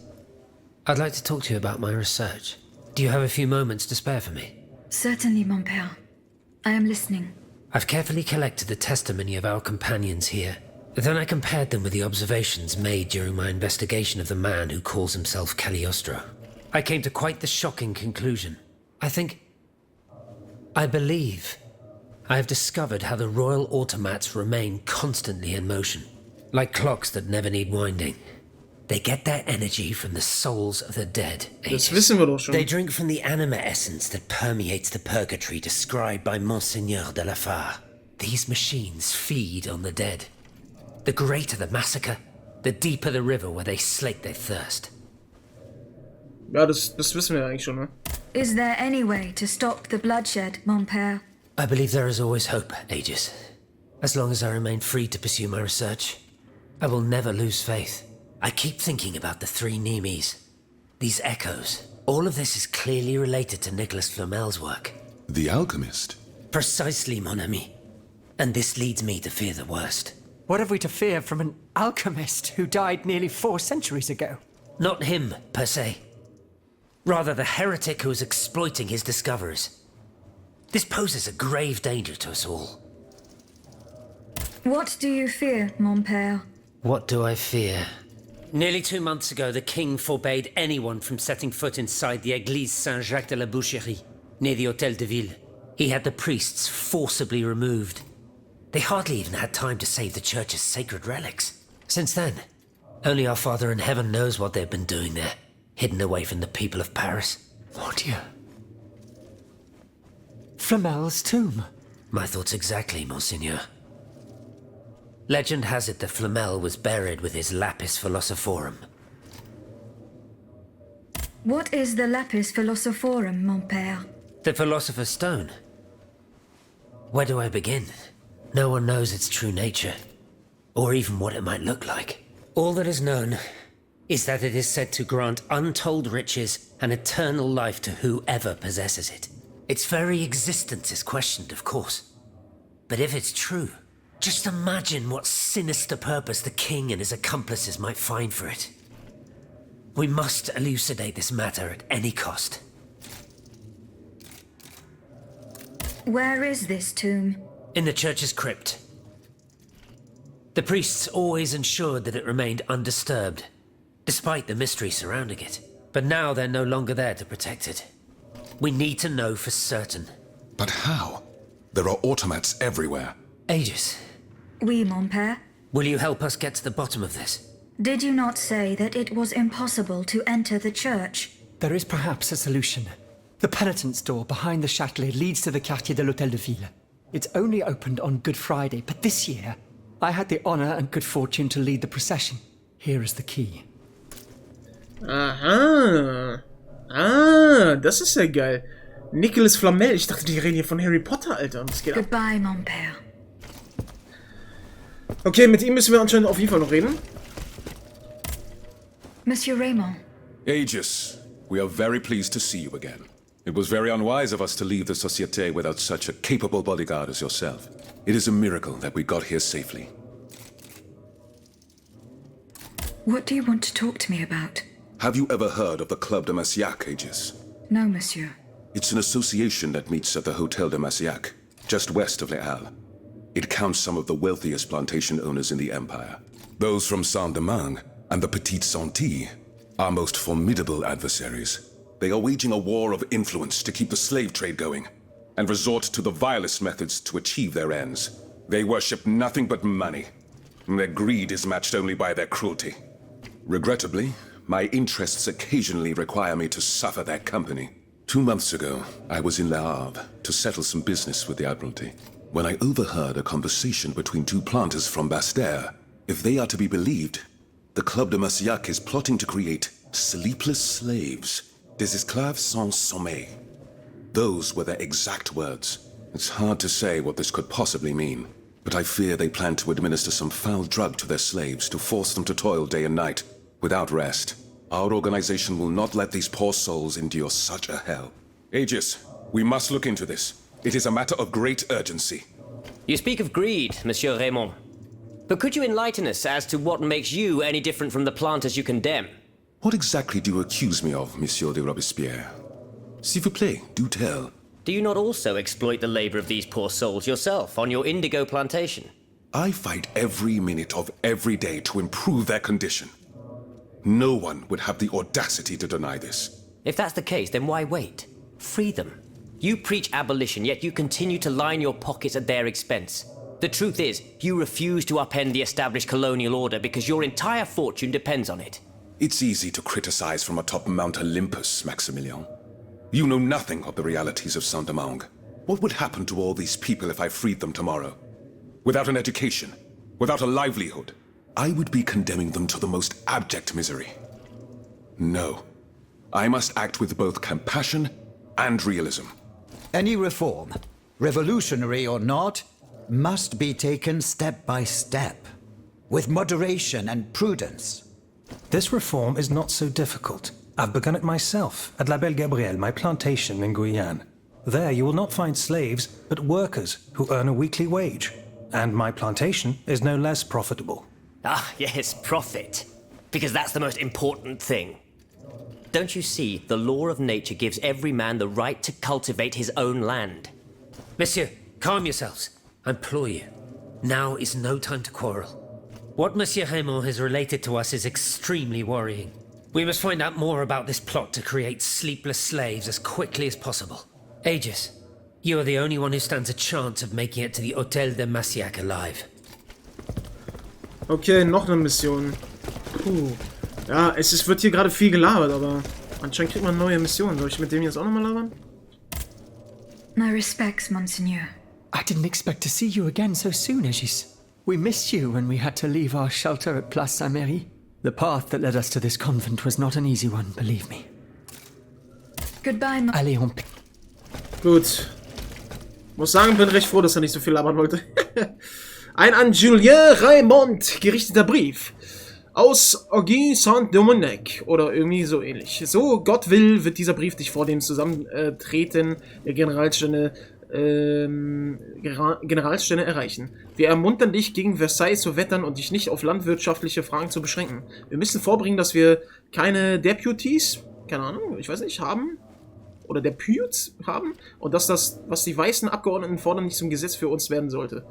I'd like to talk to you about my research. Do you have a few moments to spare for me? Certainly, mon père. I am listening. I've carefully collected the testimony of our companions here. Then I compared them with the observations made during my investigation of the man who calls himself Cagliostro. I came to quite the shocking conclusion. I believe I have discovered how the royal automats remain constantly in motion, like clocks that never need winding. They get their energy from the souls of the dead. Das wissen wir doch schon. They drink from the anima essence that permeates the purgatory described by Monseigneur de la Fare. These machines feed on the dead. The greater the massacre, the deeper the river where they slake their thirst. Ja, das wissen wir eigentlich schon, ne? Is there any way to stop the bloodshed, mon père? I believe there is always hope, Aegis. As long as I remain free to pursue my research, I will never lose faith. I keep thinking about the three Nemes. These echoes. All of this is clearly related to Nicholas Flamel's work. The alchemist? Precisely, mon ami. And this leads me to fear the worst. What have we to fear from an alchemist who died nearly 4 centuries ago? Not him, per se. Rather, the heretic who is exploiting his discoveries. This poses a grave danger to us all. What do you fear, mon père? What do I fear? Nearly 2 months ago, the king forbade anyone from setting foot inside the Église Saint-Jacques de la Boucherie, near the Hôtel de Ville. He had the priests forcibly removed. They hardly even had time to save the church's sacred relics. Since then, only our Father in Heaven knows what they've been doing there, hidden away from the people of Paris. Oh dear. Flamel's tomb. My thoughts exactly, Monseigneur. Legend has it that Flamel was buried with his lapis philosophorum. What is the lapis philosophorum, mon père? The Philosopher's Stone. Where do I begin? No one knows its true nature, or even what it might look like. All that is known is that it is said to grant untold riches and eternal life to whoever possesses it. Its very existence is questioned, of course. But if it's true, just imagine what sinister purpose the king and his accomplices might find for it. We must elucidate this matter at any cost. Where is this tomb? In the church's crypt. The priests always ensured that it remained undisturbed, despite the mystery surrounding it. But now they're no longer there to protect it. We need to know for certain. But how? There are automats everywhere. Aegis, Oui, mon père. will you help us get to the bottom of this? Did you not say that it was impossible to enter the church? There is perhaps a solution. The penitent's door behind the Châtelet leads to the Quartier de l'Hôtel de Ville. It's only opened on Good Friday, but this year, I had the honor and good fortune to lead the procession. Here is the key. Aha. Ah, das ist ja geil. Nicholas Flamel. Ich dachte, die reden hier von Harry Potter, Alter. Was geht ab? Goodbye, mon père. Okay, mit ihm müssen wir anscheinend auf jeden Fall noch reden. Monsieur Raymond. Aegis, we are very pleased to see you again. It was very unwise of us to leave the Société without such a capable bodyguard as yourself. It is a miracle that we got here safely. What do you want to talk to me about? Have you ever heard of the Club de Massiac, Aegis? No, monsieur. It's an association that meets at the Hôtel de Massiac, just west of Les Halles. It counts some of the wealthiest plantation owners in the empire. Those from Saint-Domingue and the Petite Santilles. Our most formidable adversaries. They are waging a war of influence to keep the slave trade going, and resort to the vilest methods to achieve their ends. They worship nothing but money. Their greed is matched only by their cruelty. Regrettably, my interests occasionally require me to suffer their company. 2 months ago, I was in Le Havre to settle some business with the Admiralty, when I overheard a conversation between 2 planters from Bastère. If they are to be believed, the Club de Massiac is plotting to create sleepless slaves, des esclaves sans sommeil. Those were their exact words. It's hard to say what this could possibly mean, but I fear they plan to administer some foul drug to their slaves to force them to toil day and night, without rest. Our organization will not let these poor souls endure such a hell. Aegis, we must look into this. It is a matter of great urgency. You speak of greed, Monsieur Raymond. But could you enlighten us as to what makes you any different from the planters you condemn? What exactly do you accuse me of, Monsieur de Robespierre? S'il vous plaît, do tell. Do you not also exploit the labor of these poor souls yourself on your indigo plantation? I fight every minute of every day to improve their condition. No one would have the audacity to deny this. If that's the case, then why wait? Free them. You preach abolition, yet you continue to line your pockets at their expense. The truth is, you refuse to upend the established colonial order because your entire fortune depends on it. It's easy to criticize from atop Mount Olympus, Maximilian. You know nothing of the realities of Saint-Domingue. What would happen to all these people if I freed them tomorrow? Without an education, without a livelihood, I would be condemning them to the most abject misery. No. I must act with both compassion and realism. Any reform, revolutionary or not, must be taken step by step, with moderation and prudence. This reform is not so difficult. I've begun it myself at La Belle Gabrielle, my plantation in Guyane. There you will not find slaves, but workers who earn a weekly wage. And my plantation is no less profitable. Ah, yes, profit. Because that's the most important thing. Don't you see, the law of nature gives every man the right to cultivate his own land. Monsieur, calm yourselves. I implore you. Now is no time to quarrel. What Monsieur Raymond has related to us is extremely worrying. We must find out more about this plot to create sleepless slaves as quickly as possible. Aegis, you are the only one who stands a chance of making it to the Hôtel de Massiac alive. Okay, noch eine Mission. Puh. Ja, wird hier gerade viel gelabert, aber anscheinend kriegt man neue Missionen. Soll ich mit dem jetzt auch nochmal labern? My respects, Monseigneur. I didn't expect to see you again so soon, Aegis. We missed you when we had to leave our shelter at Place Saint-Méry. The path that led us to this convent was not an easy one, believe me. Goodbye, Allez, on... Gut. Muss sagen, bin recht froh, dass er nicht so viel labern wollte. Ein an Julien Raymond gerichteter Brief. Aus August Saint-Dominique oder irgendwie so ähnlich. So Gott will, wird dieser Brief dich vor dem Zusammentreten der Generalstände erreichen. Wir ermuntern dich, gegen Versailles zu wettern und dich nicht auf landwirtschaftliche Fragen zu beschränken. Wir müssen vorbringen, dass wir keine Deputies, keine Ahnung, ich weiß nicht, haben, oder Deputies haben, und dass das, was die weißen Abgeordneten fordern, nicht zum Gesetz für uns werden sollte.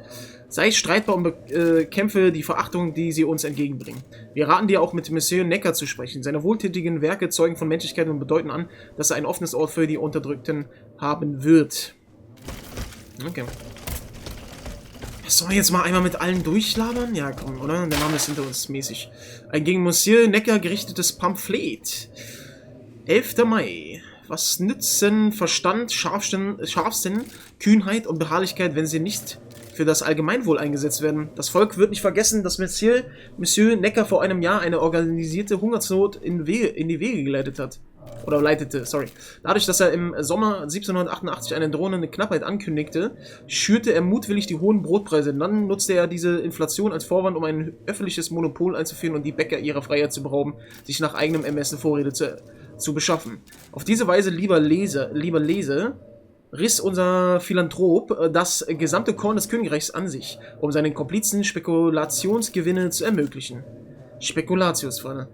Sei streitbar und bekämpfe die Verachtung, die sie uns entgegenbringen. Wir raten dir auch, mit Monsieur Necker zu sprechen. Seine wohltätigen Werke zeugen von Menschlichkeit und bedeuten an, dass er ein offenes Ohr für die Unterdrückten haben wird. Okay. Sollen wir jetzt mal einmal mit allen durchlabern? Ja, komm, oder? Der Name ist hinter uns mäßig. Ein gegen Monsieur Necker gerichtetes Pamphlet. 11. Mai. Was nützen Verstand, Scharfsinn, Kühnheit und Beharrlichkeit, wenn sie nicht für das Allgemeinwohl eingesetzt werden? Das Volk wird nicht vergessen, dass Monsieur Necker vor einem Jahr eine organisierte Hungersnot in die Wege geleitet hat. Oder leitete, sorry. Dadurch, dass er im Sommer 1788 eine drohende Knappheit ankündigte, schürte er mutwillig die hohen Brotpreise. Dann nutzte er diese Inflation als Vorwand, um ein öffentliches Monopol einzuführen und die Bäcker ihrer Freiheit zu berauben, sich nach eigenem Ermessen Vorräte zu beschaffen. Auf diese Weise, lieber Leser, riss unser Philanthrop das gesamte Korn des Königreichs an sich, um seinen Komplizen Spekulationsgewinne zu ermöglichen. Spekulatius, Freunde.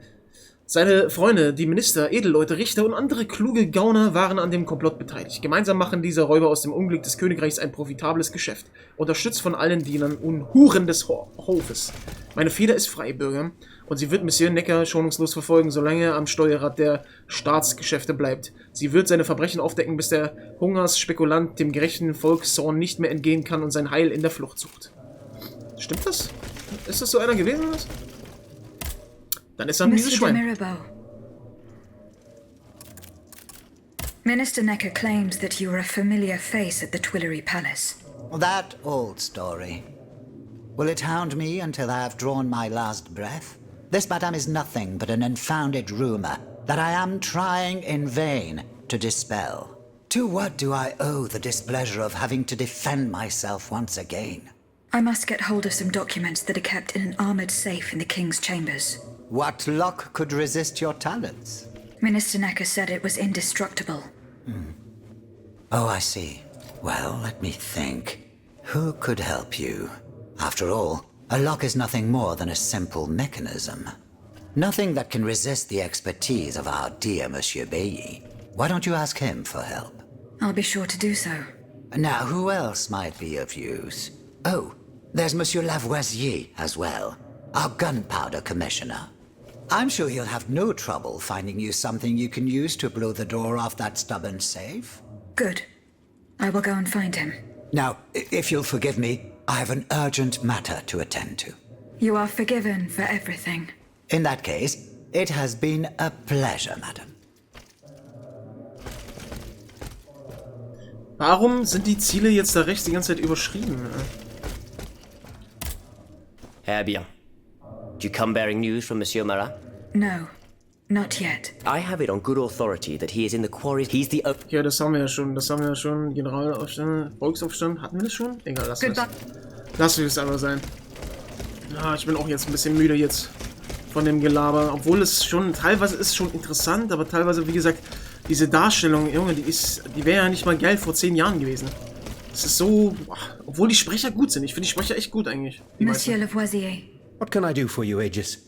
Seine Freunde, die Minister, Edelleute, Richter und andere kluge Gauner waren an dem Komplott beteiligt. Gemeinsam machen diese Räuber aus dem Unglück des Königreichs ein profitables Geschäft, unterstützt von allen Dienern und Huren des Hofes. Meine Feder ist frei, Bürger, und sie wird Monsieur Necker schonungslos verfolgen, solange er am Steuerrad der Staatsgeschäfte bleibt. Sie wird seine Verbrechen aufdecken, bis der Hungersspekulant dem gerechten Volkszorn nicht mehr entgehen kann und sein Heil in der Flucht sucht. Stimmt das? Ist das so einer gewesen, oder was? Dann ist er dieses Schwein. Minister Necker claims that you are a familiar face at the Tuileries Palace. That old story. Will it hound me until I have drawn my last breath? This, madame, is nothing but an unfounded rumor that I am trying in vain to dispel. To what do I owe the displeasure of having to defend myself once again? I must get hold of some documents that are kept in an armored safe in the king's chambers. What luck could resist your talents? Minister Necker said it was indestructible. Oh, I see. Well, let me think. Who could help you? After all, a lock is nothing more than a simple mechanism. Nothing that can resist the expertise of our dear Monsieur Bailly. Why don't you ask him for help? I'll be sure to do so. Now, who else might be of use? Oh, there's Monsieur Lavoisier as well, our gunpowder commissioner. I'm sure he'll have no trouble finding you something you can use to blow the door off that stubborn safe. Good. I will go and find him. Now, if you'll forgive me, I have an urgent matter to attend to. You are forgiven for everything. In that case, it has been a pleasure, madam. Warum sind die Ziele jetzt da rechts die ganze Zeit überschrieben? Herr bien. Do you come bearing news from Monsieur Marat? No, not yet. I have it on good authority that he is in the quarries. He's the... Ja, das haben wir ja schon. Generalaufstand, Volksaufstand. Hatten wir das schon? Egal, lassen wir es einfach sein. Ja, ich bin auch jetzt ein bisschen müde jetzt von dem Gelaber. Obwohl es schon, teilweise ist schon interessant, aber teilweise, wie gesagt, diese Darstellung, Junge, die wäre ja nicht mal geil vor 10 Jahren gewesen. Es ist so, obwohl die Sprecher gut sind. Ich finde die Sprecher echt gut eigentlich. Monsieur Lavoisier. What can I do for you, Aegis?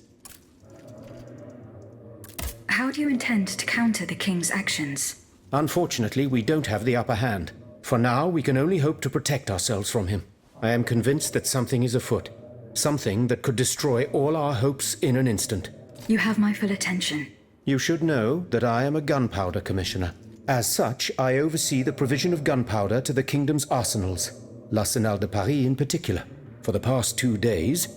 How do you intend to counter the king's actions? Unfortunately, we don't have the upper hand. For now, we can only hope to protect ourselves from him. I am convinced that something is afoot. Something that could destroy all our hopes in an instant. You have my full attention. You should know that I am a gunpowder commissioner. As such, I oversee the provision of gunpowder to the kingdom's arsenals, l'Arsenal de Paris in particular. For the past 2 days,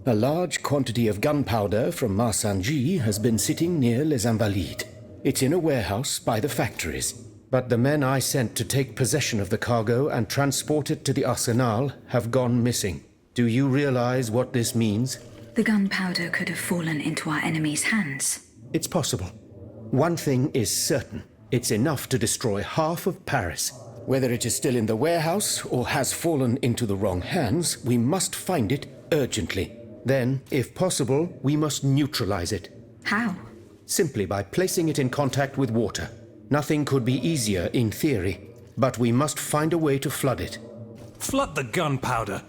a large quantity of gunpowder from Marsangy has been sitting near Les Invalides. It's in a warehouse by the factories. But the men I sent to take possession of the cargo and transport it to the Arsenal have gone missing. Do you realize what this means? The gunpowder could have fallen into our enemy's hands. It's possible. One thing is certain. It's enough to destroy half of Paris. Whether it is still in the warehouse or has fallen into the wrong hands, we must find it urgently. Then, if possible, we must neutralize it. How? Simply by placing it in contact with water. Nothing could be easier in theory, but we must find a way to flood it. Flood the gunpowder?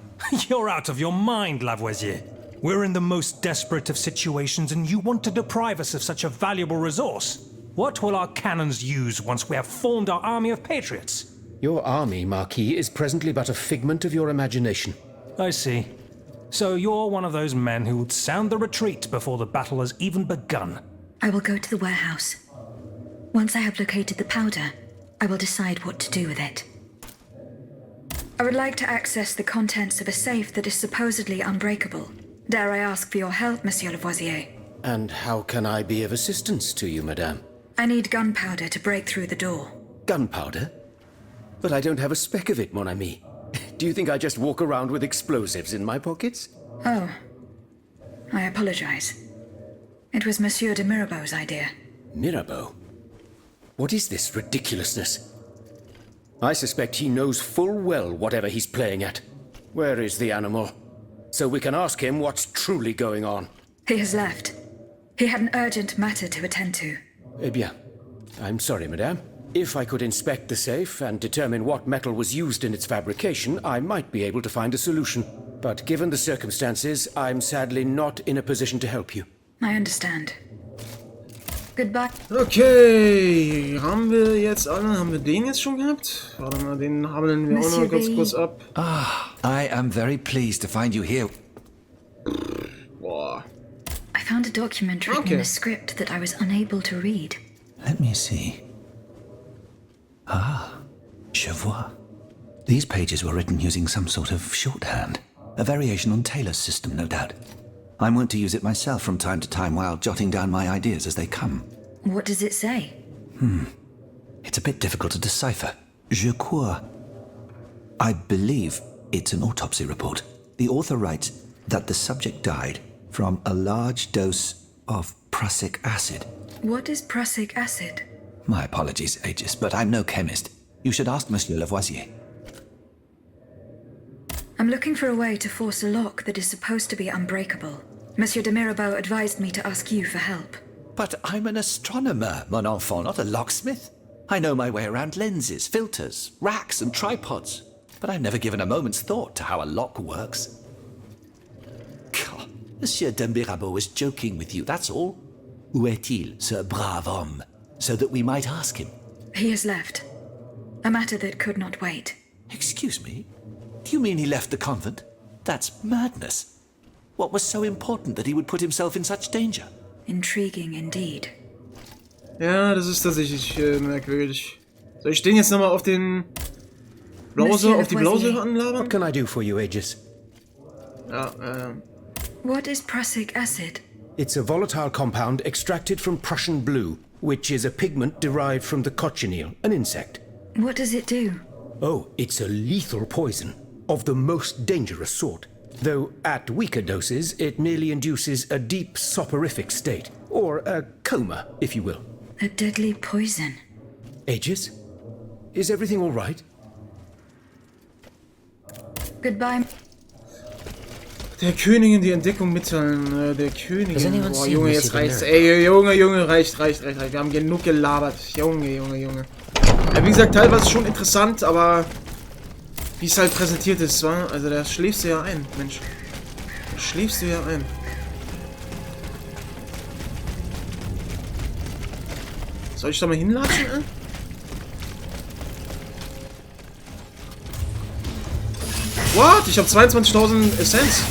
You're out of your mind, Lavoisier. We're in the most desperate of situations and you want to deprive us of such a valuable resource. What will our cannons use once we have formed our army of patriots? Your army, Marquis, is presently but a figment of your imagination. I see. So you're one of those men who would sound the retreat before the battle has even begun. I will go to the warehouse. Once I have located the powder, I will decide what to do with it. I would like to access the contents of a safe that is supposedly unbreakable. Dare I ask for your help, Monsieur Lavoisier? And how can I be of assistance to you, madame? I need gunpowder to break through the door. Gunpowder? But I don't have a speck of it, mon ami. Do you think I just walk around with explosives in my pockets? Oh. I apologize. It was Monsieur de Mirabeau's idea. Mirabeau? What is this ridiculousness? I suspect he knows full well whatever he's playing at. Where is the animal? So we can ask him what's truly going on. He has left. He had an urgent matter to attend to. Eh bien. I'm sorry, madame. If I could inspect the safe and determine what metal was used in its fabrication, I might be able to find a solution. But given the circumstances, I'm sadly not in a position to help you. I understand. Goodbye. Okay, haben wir jetzt alle, haben wir den jetzt schon gehabt? Warte mal, den haben wir auch noch ganz kurz ab. Ah, I am very pleased to find you here. Boah. I found a document written in a script that I was unable to read. Let me see. Ah, je vois. These pages were written using some sort of shorthand. A variation on Taylor's system, no doubt. I'm wont to use it myself from time to time while jotting down my ideas as they come. What does it say? It's a bit difficult to decipher. Je crois. I believe it's an autopsy report. The author writes that the subject died from a large dose of prussic acid. What is prussic acid? My apologies, Aegis, but I'm no chemist. You should ask Monsieur Lavoisier. I'm looking for a way to force a lock that is supposed to be unbreakable. Monsieur de Mirabeau advised me to ask you for help. But I'm an astronomer, mon enfant, not a locksmith. I know my way around lenses, filters, racks and tripods. But I've never given a moment's thought to how a lock works. God, Monsieur de Mirabeau was joking with you, that's all. Où est-il, ce brave homme? So that we might ask him. He has left. A matter that could not wait. Excuse me? Do you mean he left the convent? That's madness. What was so important that he would put himself in such danger? Intriguing indeed. Ja, das ist tatsächlich merkwürdig. Soll ich den jetzt nochmal auf den Blause, auf die Blause anlabern? What can I do for you, Aegis? Ja, What is prussic acid? It's a volatile compound extracted from Prussian blue, which is a pigment derived from the cochineal, an insect. What does it do? Oh, it's a lethal poison, of the most dangerous sort. Though at weaker doses, it merely induces a deep soporific state, or a coma, if you will. A deadly poison. Aegis? Is everything all right? Goodbye. Der Königin die Entdeckung mitteilen. Der Königin. Boah, Junge, jetzt reicht's. Ey, Junge, reicht. Wir haben genug gelabert. Junge. Ja, wie gesagt, teilweise schon interessant, aber wie es halt präsentiert ist, wa? Also da schläfst du ja ein, Mensch. Da schläfst du ja ein. Soll ich da mal hinlatschen, ey? What? Ich habe 22.000 Essenz.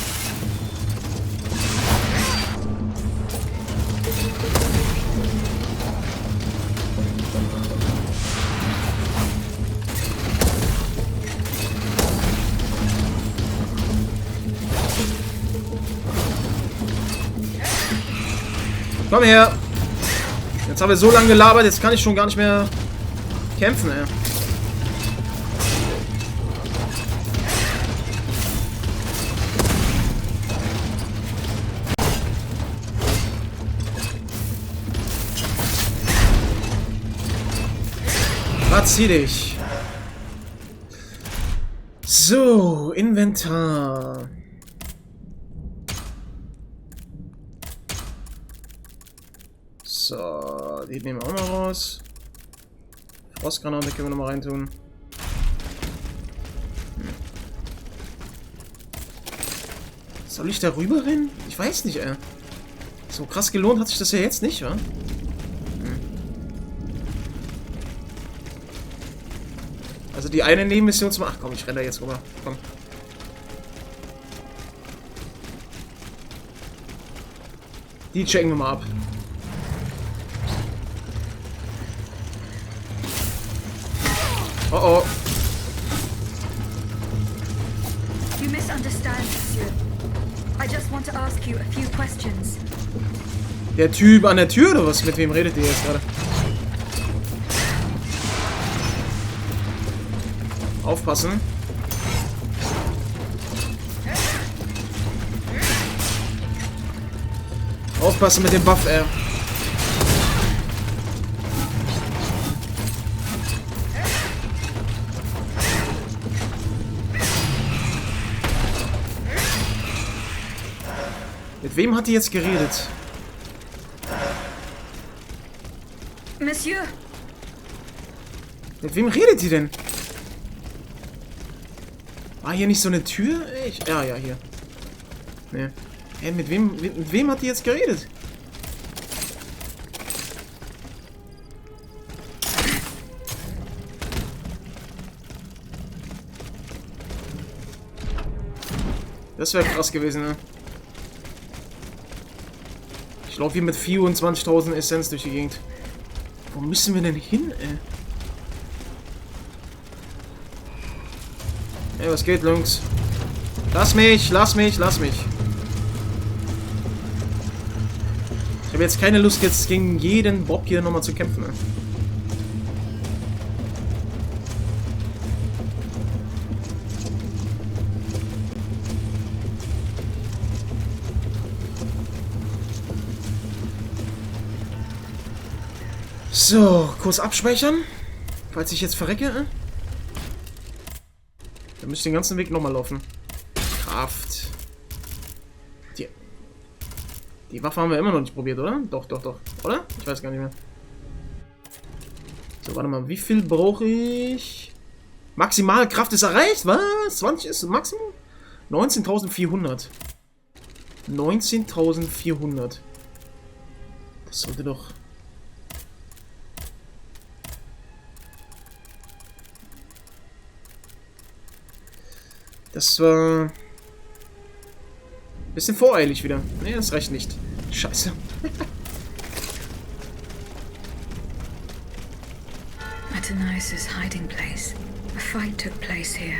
Komm her! Jetzt haben wir so lange gelabert, jetzt kann ich schon gar nicht mehr kämpfen, ey. Verzieh dich. So, Inventar. So, die nehmen wir auch noch raus. Frostgranate können wir noch mal reintun. Soll ich da rüber rennen? Ich weiß nicht, ey. So krass gelohnt hat sich das ja jetzt nicht, wa? Also die eine Nebenmission zum... Ach komm, ich renne da jetzt rüber. Komm. Die checken wir mal ab. Oh. You misunderstand, Monsieur. I just want to ask you a few questions. Der Typ an der Tür oder was? Mit wem redet ihr jetzt gerade? Aufpassen. Aufpassen mit dem Buff, ey. Mit wem hat die jetzt geredet? Monsieur! Mit wem redet die denn? War hier nicht so eine Tür? Ja, hier. Nee. Hey, mit wem hat die jetzt geredet? Das wäre krass gewesen, ne? Ich laufe hier mit 24.000 Essenz durch die Gegend. Wo müssen wir denn hin, ey? Ey, was geht, Jungs? Lass mich, lass mich, lass mich. Ich habe jetzt keine Lust, jetzt gegen jeden Bob hier nochmal zu kämpfen, ne? So, kurz abspeichern. Falls ich jetzt verrecke. Dann müsste ich den ganzen Weg nochmal laufen. Kraft. Die Waffe haben wir immer noch nicht probiert, oder? Doch, doch, doch. Oder? Ich weiß gar nicht mehr. So, warte mal. Wie viel brauche ich? Maximalkraft ist erreicht? Was? 20 ist das Maximum? 19.400. 19.400. Das sollte doch... Das war... Bisschen voreilig wieder. Nee, das reicht nicht. Scheiße. At Anais' hiding place. A fight took place here.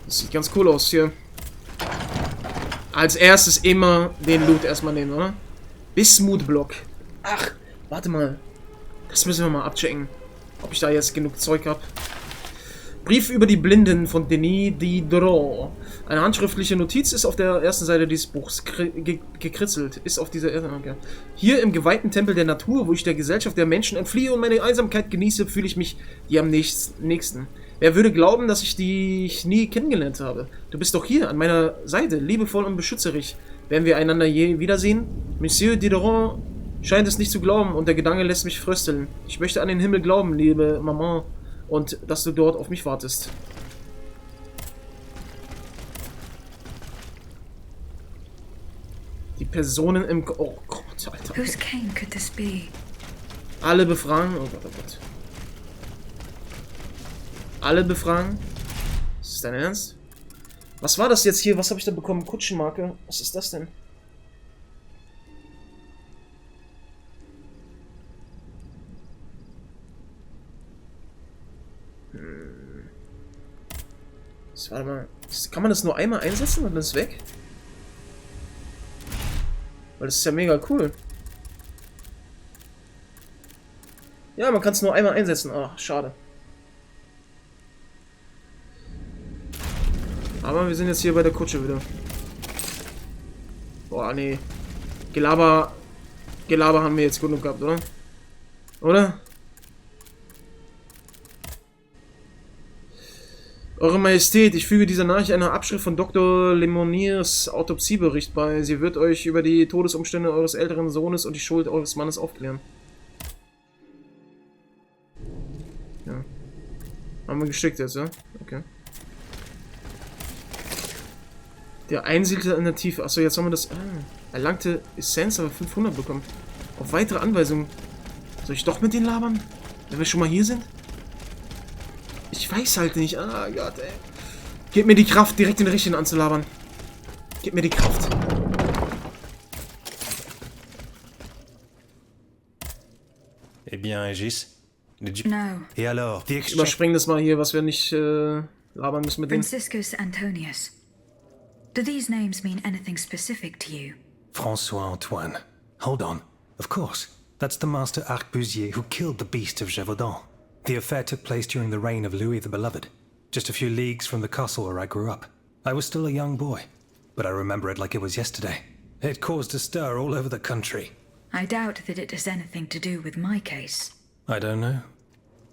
Das sieht ganz cool aus hier. Als erstes immer den Loot erstmal nehmen, oder? Bismut-Block. Ach, warte mal. Das müssen wir mal abchecken. Ob ich da jetzt genug Zeug habe. Brief über die Blinden von Denis Diderot. Eine handschriftliche Notiz ist auf der ersten Seite dieses Buchs gekritzelt. Ist auf dieser ersten... Okay. Hier im geweihten Tempel der Natur, wo ich der Gesellschaft der Menschen entfliehe und meine Einsamkeit genieße, fühle ich mich dir am nächsten. Wer würde glauben, dass ich dich nie kennengelernt habe? Du bist doch hier, an meiner Seite, liebevoll und beschützerig. Werden wir einander je wiedersehen? Monsieur Diderot scheint es nicht zu glauben und der Gedanke lässt mich frösteln. Ich möchte an den Himmel glauben, liebe Maman. Und dass du dort auf mich wartest. Die Personen im... Oh Gott, Alter. Whose cane could this be? Alle befragen. Oh Gott, oh Gott. Alle befragen. Ist das dein Ernst? Was war das jetzt hier? Was habe ich da bekommen? Kutschenmarke. Was ist das denn? Warte mal. Kann man das nur einmal einsetzen und dann ist es weg? Weil das ist ja mega cool. Ja, man kann es nur einmal einsetzen. Ach, schade. Aber wir sind jetzt hier bei der Kutsche wieder. Boah, nee. Gelaber haben wir jetzt genug gehabt, oder? Oder? Eure Majestät, ich füge dieser Nachricht eine Abschrift von Dr. Lemoniers Autopsiebericht bei. Sie wird euch über die Todesumstände eures älteren Sohnes und die Schuld eures Mannes aufklären. Ja. Haben wir gestickt jetzt, ja? Okay. Der Einsiedelte in der Tiefe. Achso, jetzt haben wir das... erlangte Essenz, aber 500 bekommen. Auf weitere Anweisungen. Soll ich doch mit denen labern? Wenn wir schon mal hier sind? Ich weiß halt nicht. Ah Gott, ey. Gib mir die Kraft, direkt den Richtigen anzulabern. Gib mir die Kraft. Eh bien, Aegis? No. Et alors? Ich überspringe das mal hier, was wir nicht labern müssen mit denen. Franciscus Antonius. Do these names mean anything specific to you? François Antoine. Hold on. Of course. That's the master arquebusier who killed the beast of Gévaudan. The affair took place during the reign of Louis the Beloved, just a few leagues from the castle where I grew up. I was still a young boy, but I remember it like it was yesterday. It caused a stir all over the country. I doubt that it has anything to do with my case. I don't know.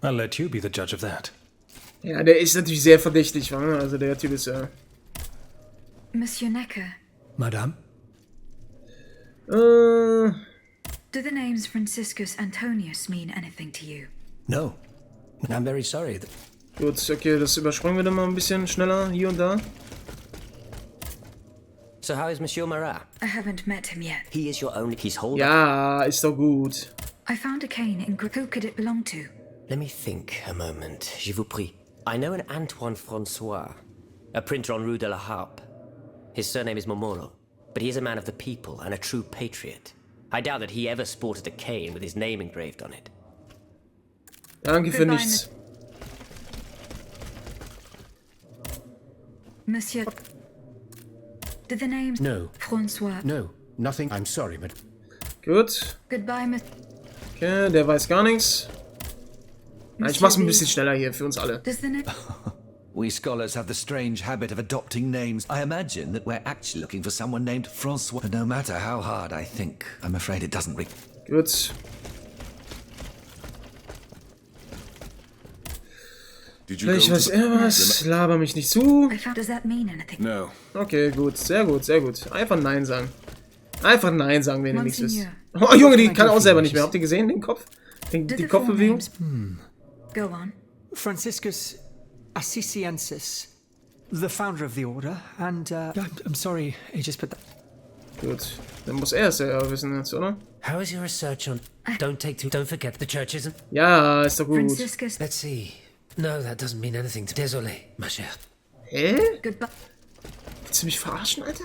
I'll let you be the judge of that. Ja, der ist natürlich sehr verdächtig, wa? Also der Typ ist ja... Monsieur Necker. Madame? Do the names Franciscus Antonius mean anything to you? No. I'm very sorry. Gut, okay, das überspringen wir dann mal ein bisschen schneller, hier und da. So how is Monsieur Marat? I haven't met him yet. He is your only peaceholder. Ja, ist doch gut. I found a cane in Who could it belong to? Let me think a moment. Je vous prie. I know an Antoine François. a printer on Rue de la Harpe. His surname is Momoro, but he is a man of the people and a true patriot. I doubt that he ever sported a cane with his name engraved on it. Danke für nichts. Monsieur, do the names No. François? No, nothing. I'm sorry, but... Gut. Goodbye, Monsieur. Okay, der weiß gar nichts. Na, ich mach's ein bisschen schneller hier für uns alle. Does the name... We scholars have the strange habit of adopting names. I imagine that we're actually looking for someone named François. But no matter how hard I think, I'm afraid it doesn't Gut. Ich weiß irgendwas. Laber mich nicht zu. Does that mean anything? No. Okay, gut. Sehr gut, sehr gut. Einfach Nein sagen. Einfach Nein sagen, wenn ihr nichts wisst. Oh, Junge, die kann auch selber nicht mehr. Habt ihr gesehen, den Kopf? Die Kopfbewegung? Go on. Franciscus Assisiensis, the founder of the order, and I'm sorry, Aegis, but Gut, dann muss er es ja wissen jetzt, oder? How is your research on... Don't forget the church, isn't... Ja, ist doch gut. Franciscus... Let's see. No, that doesn't mean anything to... Désolé, ma chère. Hä? Goodbye. Willst du mich verarschen, Alter?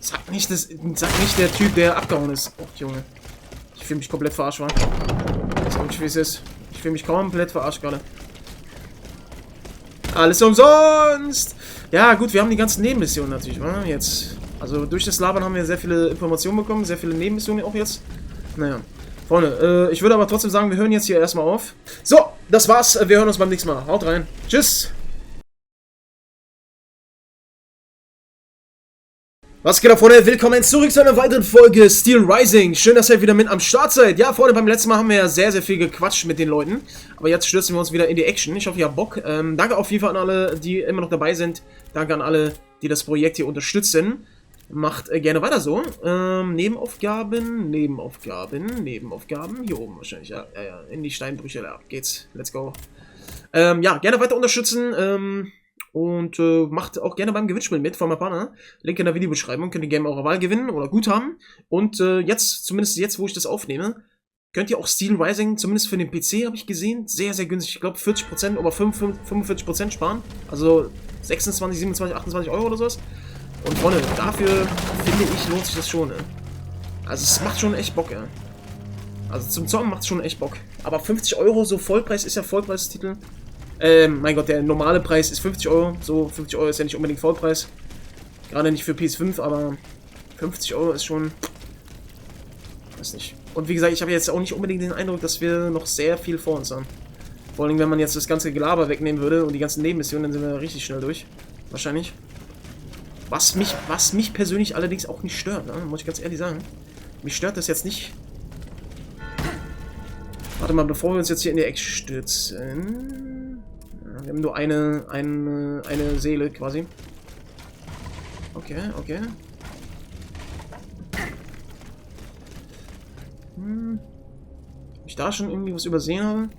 Sag nicht der Typ, der abgehauen ist. Oh, Junge. Ich fühle mich komplett verarscht, wa? Sag nicht, wie es ist. Ich fühle mich komplett verarscht gerade. Alles umsonst! Ja, gut, wir haben die ganzen Nebenmissionen natürlich, wa? Jetzt. Also durch das Labern haben wir sehr viele Informationen bekommen, sehr viele Nebenmissionen auch jetzt. Naja. Freunde, ich würde aber trotzdem sagen, wir hören jetzt hier erstmal auf. So, das war's. Wir hören uns beim nächsten Mal. Haut rein. Tschüss! Was geht ab, Freunde? Willkommen zurück zu einer weiteren Folge Steelrising. Schön, dass ihr wieder mit am Start seid. Ja, Freunde, beim letzten Mal haben wir ja sehr, sehr viel gequatscht mit den Leuten. Aber jetzt stürzen wir uns wieder in die Action. Ich hoffe, ihr habt Bock. Danke auf jeden Fall an alle, die immer noch dabei sind. Danke an alle, die das Projekt hier unterstützen. Macht gerne weiter so. Nebenaufgaben. Hier oben wahrscheinlich. Ja. In die Steinbrüche. Da geht's. Let's go. Ja, gerne weiter unterstützen. Und macht auch gerne beim Gewinnspiel mit von meinem Partner. Link in der Videobeschreibung. Könnt ihr gerne eurer Wahl gewinnen oder Guthaben. Und jetzt, zumindest jetzt, wo ich das aufnehme, könnt ihr auch Steelrising, zumindest für den PC, habe ich gesehen, sehr, sehr günstig. Ich glaube 40% oder 45% sparen. Also 26, 27, 28 Euro oder sowas. Und Freunde, dafür finde ich, lohnt sich das schon. Ne? Also es macht schon echt Bock, ja. Also zum Zocken macht es schon echt Bock. Aber 50 Euro, so Vollpreis ist ja Vollpreistitel. Mein Gott, der normale Preis ist 50 Euro. So, 50 Euro ist ja nicht unbedingt Vollpreis. Gerade nicht für PS5, aber 50 Euro ist schon... Weiß nicht. Und wie gesagt, ich habe jetzt auch nicht unbedingt den Eindruck, dass wir noch sehr viel vor uns haben. Vor allem, wenn man jetzt das ganze Gelaber wegnehmen würde und die ganzen Nebenmissionen, dann sind wir richtig schnell durch. Wahrscheinlich. Was mich persönlich allerdings auch nicht stört, ne? Muss ich ganz ehrlich sagen. Mich stört das jetzt nicht. Warte mal, bevor wir uns jetzt hier in die Ecke stürzen... Wir haben nur eine Seele quasi. Okay. Ich da schon irgendwie was übersehen habe.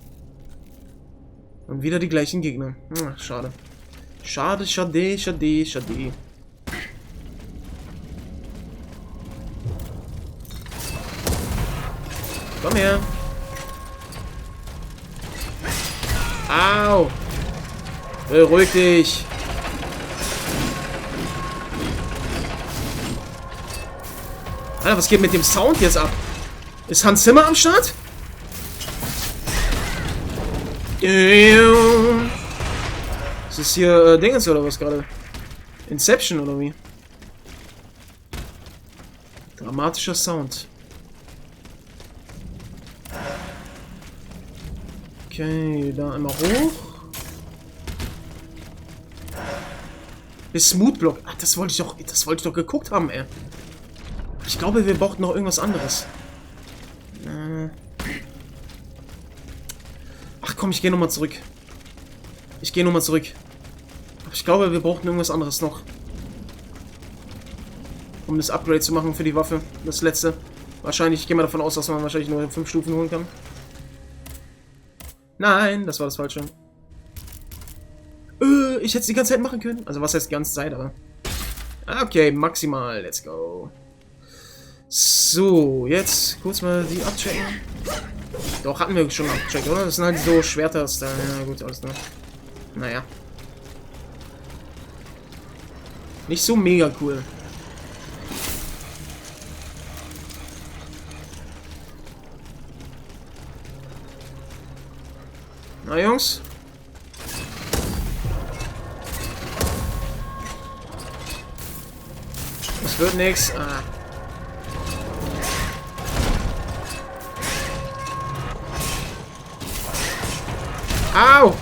Und wieder die gleichen Gegner. Ach, schade. Schade. Komm her. Au. Beruhig dich. Alter, was geht mit dem Sound jetzt ab? Ist Hans Zimmer am Start? Ist das hier Dingens oder was gerade? Inception oder wie? Dramatischer Sound. Okay, da einmal hoch. Bis Smoothblock. Ach, das wollte ich doch geguckt haben, ey. Ich glaube, wir brauchten noch irgendwas anderes. Ach komm, ich gehe nochmal zurück. Aber ich glaube, wir brauchten irgendwas anderes noch. Um das Upgrade zu machen für die Waffe. Das letzte. Wahrscheinlich, ich gehe mal davon aus, dass man wahrscheinlich nur 5 Stufen holen kann. Nein, das war das Falsche. Ich hätte es die ganze Zeit machen können. Also was heißt die ganze Zeit, aber... Okay, maximal. Let's go. So, jetzt kurz mal die abchecken. Doch, hatten wir schon abgecheckt, oder? Das sind halt so Schwerter. Ja, gut, alles klar. Naja. Nicht so mega cool. Na, Jungs? Das wird nix. Ah. Au!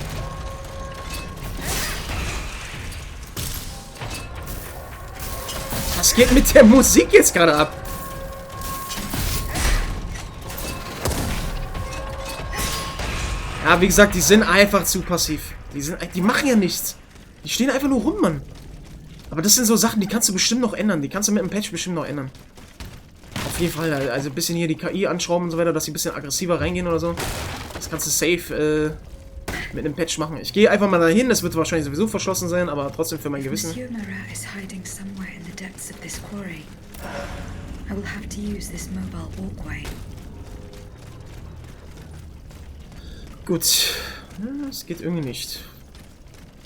Was geht mit der Musik jetzt gerade ab? Ja, wie gesagt, die sind einfach zu passiv. Die machen ja nichts. Die stehen einfach nur rum, Mann. Aber das sind so Sachen, die kannst du bestimmt noch ändern. Die kannst du mit einem Patch bestimmt noch ändern. Auf jeden Fall, also ein bisschen hier die KI anschrauben und so weiter, dass sie ein bisschen aggressiver reingehen oder so. Das kannst du safe mit einem Patch machen. Ich gehe einfach mal dahin, das wird wahrscheinlich sowieso verschlossen sein, aber trotzdem für mein Gewissen. Monsieur Marat is hiding somewhere in the depths of this quarry. I will have to use this mobile walkway. Gut. Das geht irgendwie nicht.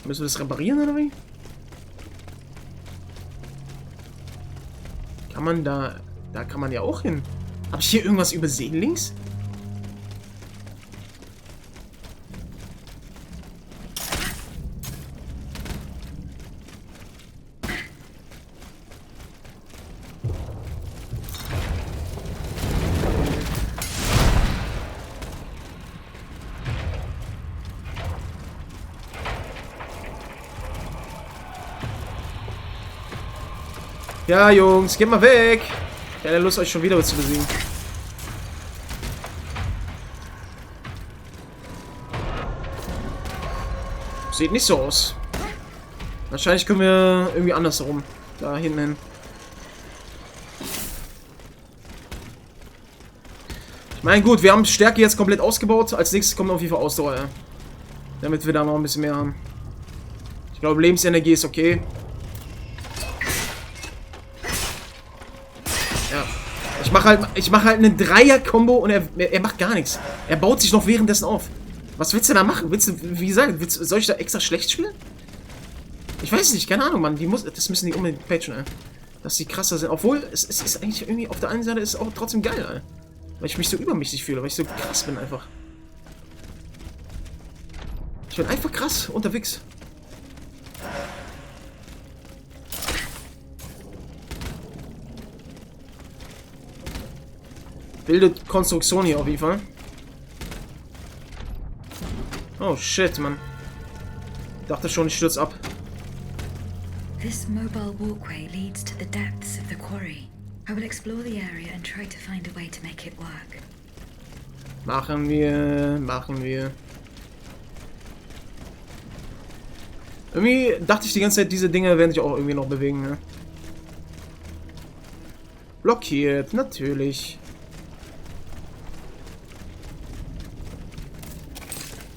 Müssen wir das reparieren oder wie? Kann man da... Da kann man ja auch hin. Habe ich hier irgendwas übersehen links? Ja, Jungs, geht mal weg. Ich habe Lust, euch schon wieder zu besiegen. Sieht nicht so aus. Wahrscheinlich können wir irgendwie andersrum. Da hinten hin. Ich meine, gut, wir haben Stärke jetzt komplett ausgebaut. Als nächstes kommt auf jeden Fall Ausdauer. Ja. Damit wir da noch ein bisschen mehr haben. Ich glaube, Lebensenergie ist okay. Ich mache halt eine Dreier-Kombo und er macht gar nichts. Er baut sich noch währenddessen auf. Was willst du da machen? Willst du, wie gesagt, soll ich da extra schlecht spielen? Ich weiß nicht, keine Ahnung, Mann. Das müssen die unbedingt patchen, ey. Dass die krasser sind. Obwohl, es ist eigentlich irgendwie, auf der einen Seite ist es auch trotzdem geil, ey. Weil ich mich so übermächtig fühle, weil ich so krass bin einfach. Ich bin einfach krass unterwegs. Wilde Konstruktion hier auf jeden Fall. Oh shit, Mann. Ich dachte schon, ich stürze ab. This mobile walkway leads to the depths of the quarry. I will explore the area and try to find a way to make it work. Machen wir, machen wir. Irgendwie dachte ich die ganze Zeit, diese Dinge werden sich auch irgendwie noch bewegen, ne? Blockiert, natürlich.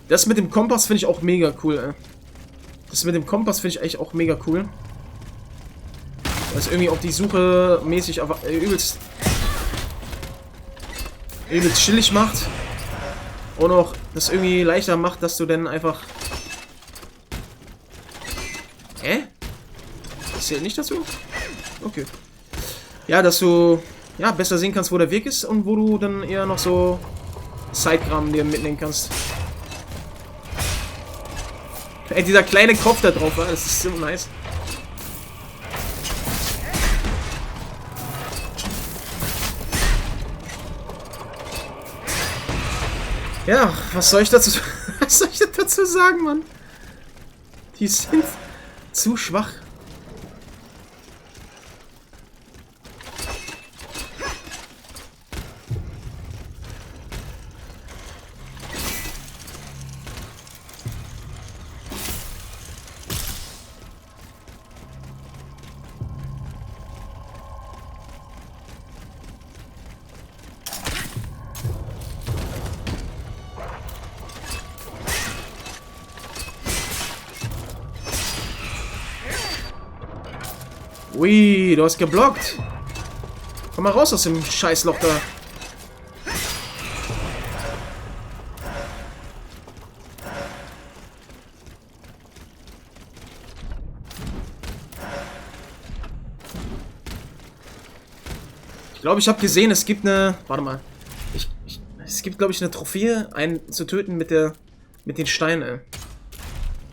Das mit dem Kompass finde ich auch mega cool, ey. Das mit dem Kompass finde ich eigentlich auch mega cool. Das irgendwie auch die Suche mäßig aber übelst chillig macht. Und auch das irgendwie leichter macht, dass du dann einfach... Das zählt nicht dazu? Okay. Ja, dass du ja besser sehen kannst, wo der Weg ist und wo du dann eher noch so Sidekram dir mitnehmen kannst. Ey, dieser kleine Kopf da drauf, das ist so nice. Ja, was soll ich dazu sagen, Mann? Die sind zu schwach. Ui, du hast geblockt. Komm mal raus aus dem Scheißloch da. Ich glaube, ich habe gesehen, es gibt eine... Warte mal. Es gibt, glaube ich, eine Trophäe, einen zu töten mit den Steinen.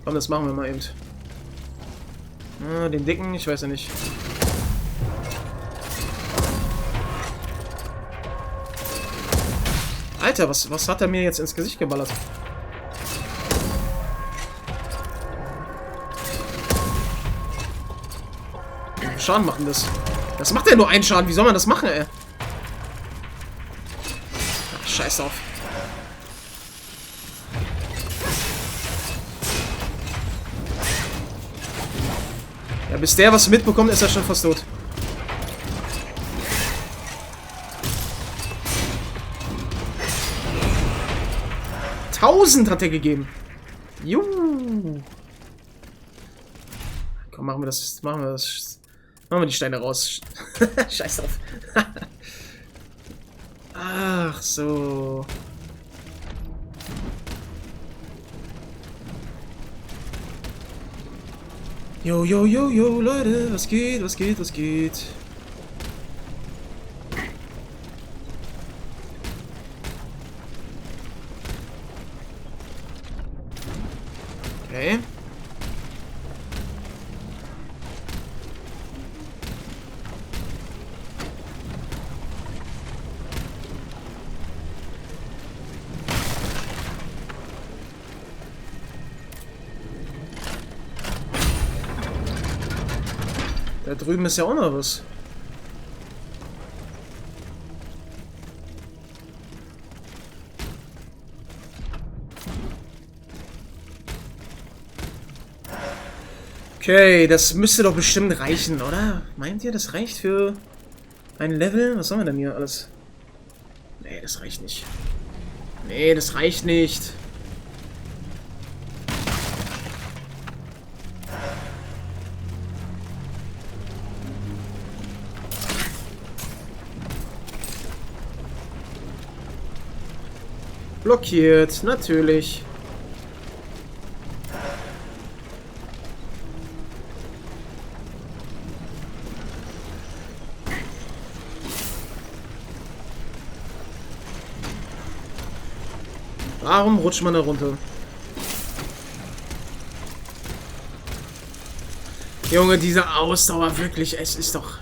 Komm, das machen wir mal eben. Ah, den dicken, ich weiß ja nicht. Alter, was hat er mir jetzt ins Gesicht geballert? Wie viel Schaden macht denn das? Das macht ja nur einen Schaden. Wie soll man das machen, ey? Ach, scheiß auf. Ja, bis der was mitbekommt, ist er schon fast tot. Hat er gegeben. Juhu. Komm, machen wir das. Machen wir die Steine raus. Scheiß drauf. Ach so. Jo, jo, jo, jo, Leute. Was geht, was geht, was geht? Okay. Da drüben ist ja auch noch was. Okay, das müsste doch bestimmt reichen, oder? Meint ihr, das reicht für ein Level? Was haben wir denn hier alles? Nee, das reicht nicht. Nee, das reicht nicht. Blockiert, natürlich. Warum rutscht man da runter? Junge, diese Ausdauer, wirklich, es ist doch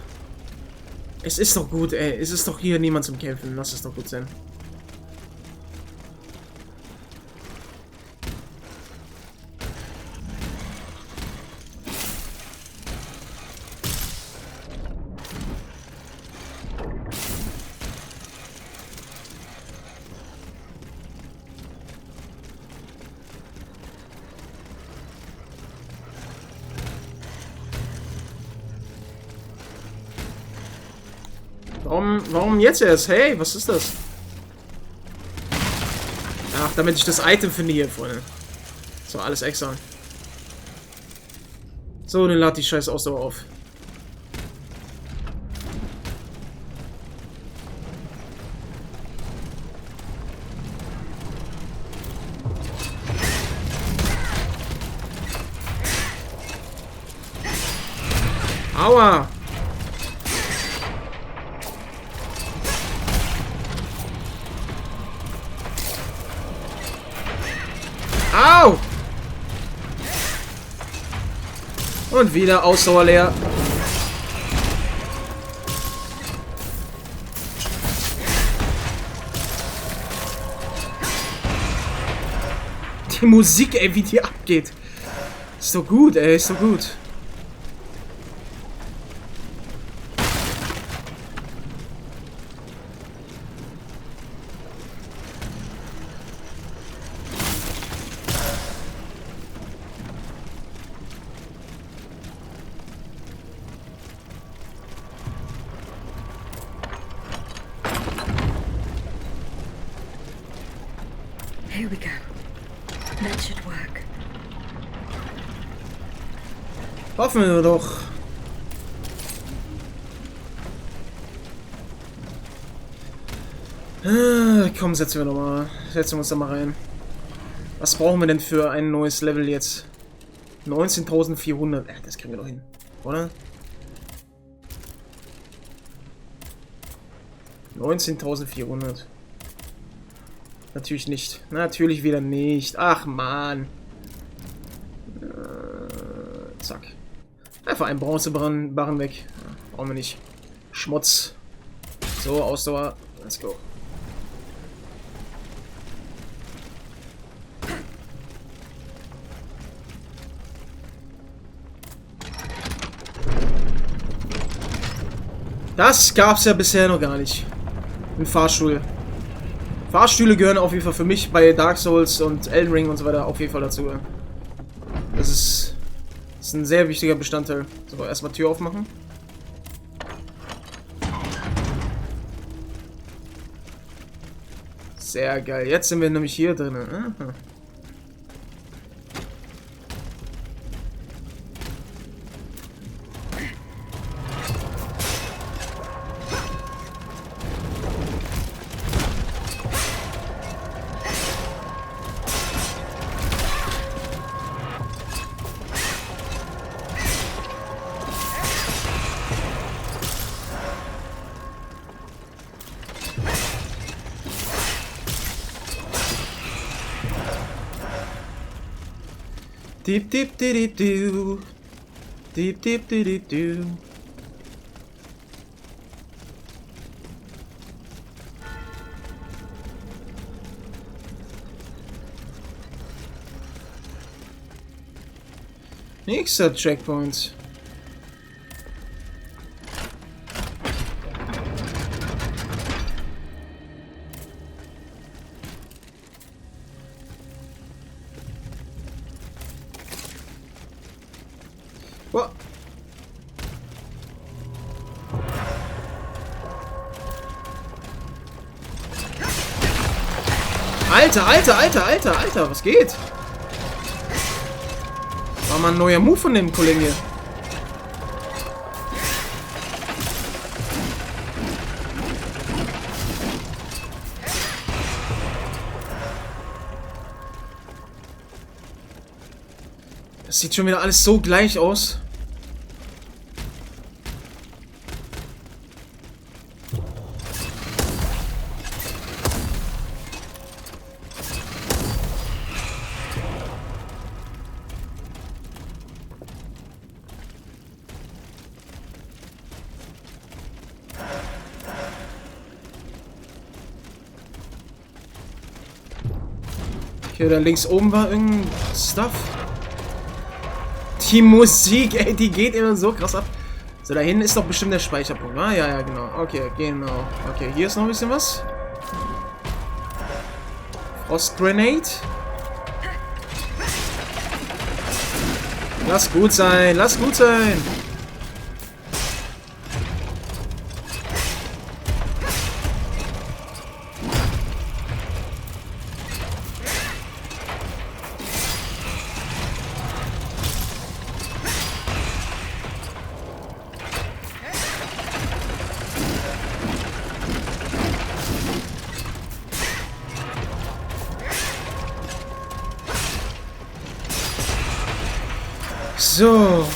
gut, ey. Es ist doch hier niemand zum Kämpfen. Lass es doch gut sein. Warum jetzt erst? Hey, was ist das? Ach, damit ich das Item finde hier, Freunde. So, alles extra. So, dann lad die scheiß Ausdauer auf. Aua! Au! Und wieder Ausdauer leer. Die Musik, ey, wie die abgeht. Ist so gut, ey, ist so gut. Here we go. That should work. Hoffen wir doch. Komm, setzen wir uns da mal rein. Was brauchen wir denn für ein neues Level jetzt? 19.400. Das kriegen wir doch hin, oder? 19.400. Natürlich nicht. Natürlich wieder nicht. Ach, man. Zack. Einfach ein Bronzebarren weg. Ja, brauchen wir nicht. Schmutz. So, Ausdauer. Let's go. Das gab's ja bisher noch gar nicht. Ein Fahrstuhl. Fahrstühle gehören auf jeden Fall für mich bei Dark Souls und Elden Ring und so weiter auf jeden Fall dazu. Das ist ein sehr wichtiger Bestandteil. So, erstmal Tür aufmachen. Sehr geil. Jetzt sind wir nämlich hier drin. Aha. Deep deep deep do. Deep deep deep do. Nächster Checkpoint. What? Alter, was geht? War mal ein neuer Move von dem Kollegen hier. Das sieht schon wieder alles so gleich aus. Okay, da links oben war irgendein Stuff. Die Musik, ey, die geht immer so krass ab. So, da hinten ist doch bestimmt der Speicherpunkt. Ah, ja, genau. Okay, genau. Okay, hier ist noch ein bisschen was. Frost Grenade. Lass gut sein, lass gut sein. So.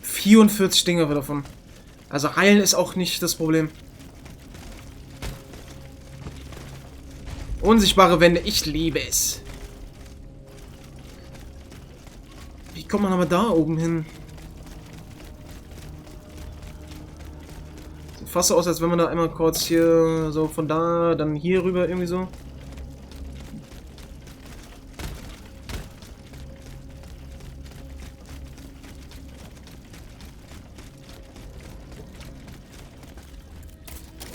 ...44 Dinger davon. Also heilen ist auch nicht das Problem. Unsichtbare Wände, ich liebe es. Wie kommt man aber da oben hin? Sieht fast so aus, als wenn man da einmal kurz hier so von da, dann hier rüber irgendwie so.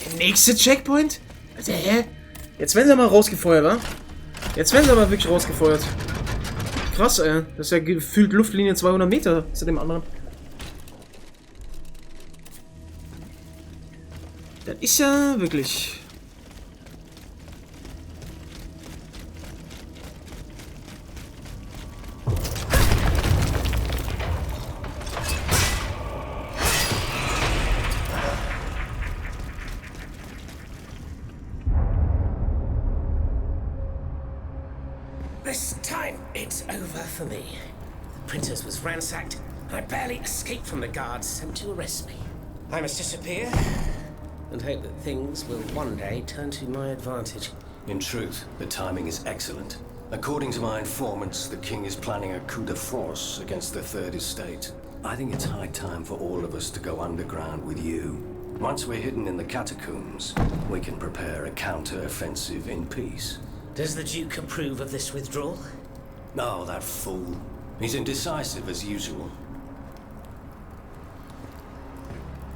Der nächste Checkpoint? Also, hä? Jetzt werden sie mal rausgefeuert, wa? Jetzt werden sie aber wirklich rausgefeuert. Krass, ey. Das ist ja gefühlt Luftlinie 200 Meter zu dem anderen. Das ist ja wirklich... This time it's over for me. printers was ransacked, I barely escaped from the guards sent to arrest me. I must disappear and hope that things will one day turn to my advantage. In truth, the timing is excellent. According to my informants, the king is planning a coup de force against the Third Estate. I think it's high time for all of us to go underground with you. Once we're hidden in the catacombs, we can prepare a counter-offensive in peace. Does the Duke approve of this withdrawal? No, that fool. He's indecisive as usual.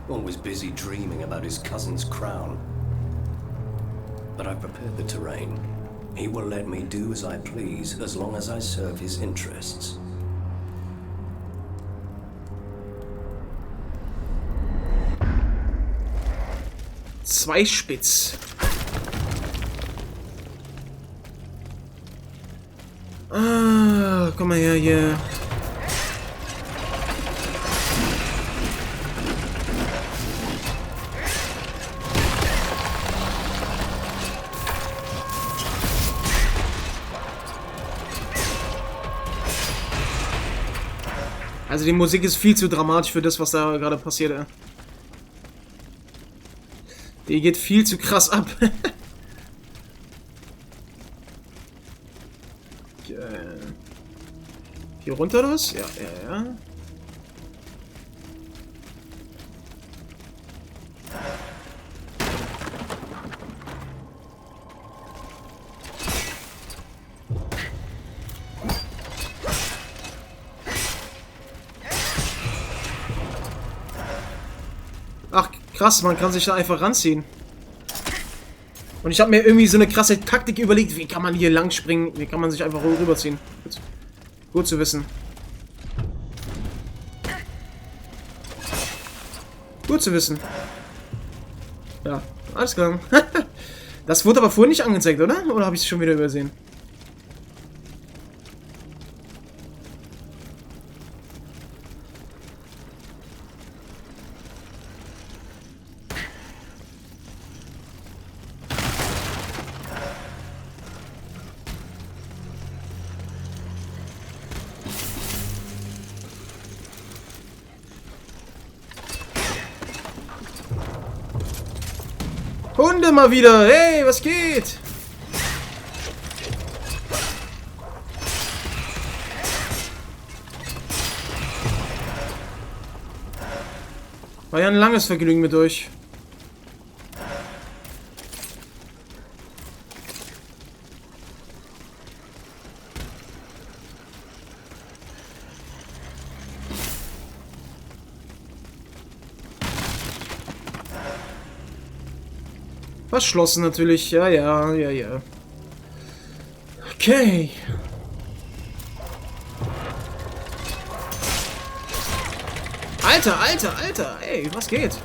Always busy dreaming about his cousin's crown. But I've prepared the terrain. He will let me do as I please, as long as I serve his interests. Zweispitz. Ah, komm mal her hier. Also die Musik ist viel zu dramatisch für das, was da gerade passiert. Die geht viel zu krass ab. Hier runter das? Ja, ja, ja. Ach, krass, man kann sich da einfach ranziehen. Und ich habe mir irgendwie so eine krasse Taktik überlegt. Wie kann man hier lang springen? Wie kann man sich einfach rüberziehen? Gut zu wissen. Gut zu wissen. Ja, alles klar. Das wurde aber vorhin nicht angezeigt, oder? Oder habe ich es schon wieder übersehen? Hunde mal wieder! Hey, was geht? War ja ein langes Vergnügen mit euch. Verschlossen natürlich. Ja, ja, ja, ja. Okay. Alter, Alter, Alter. Ey, was geht?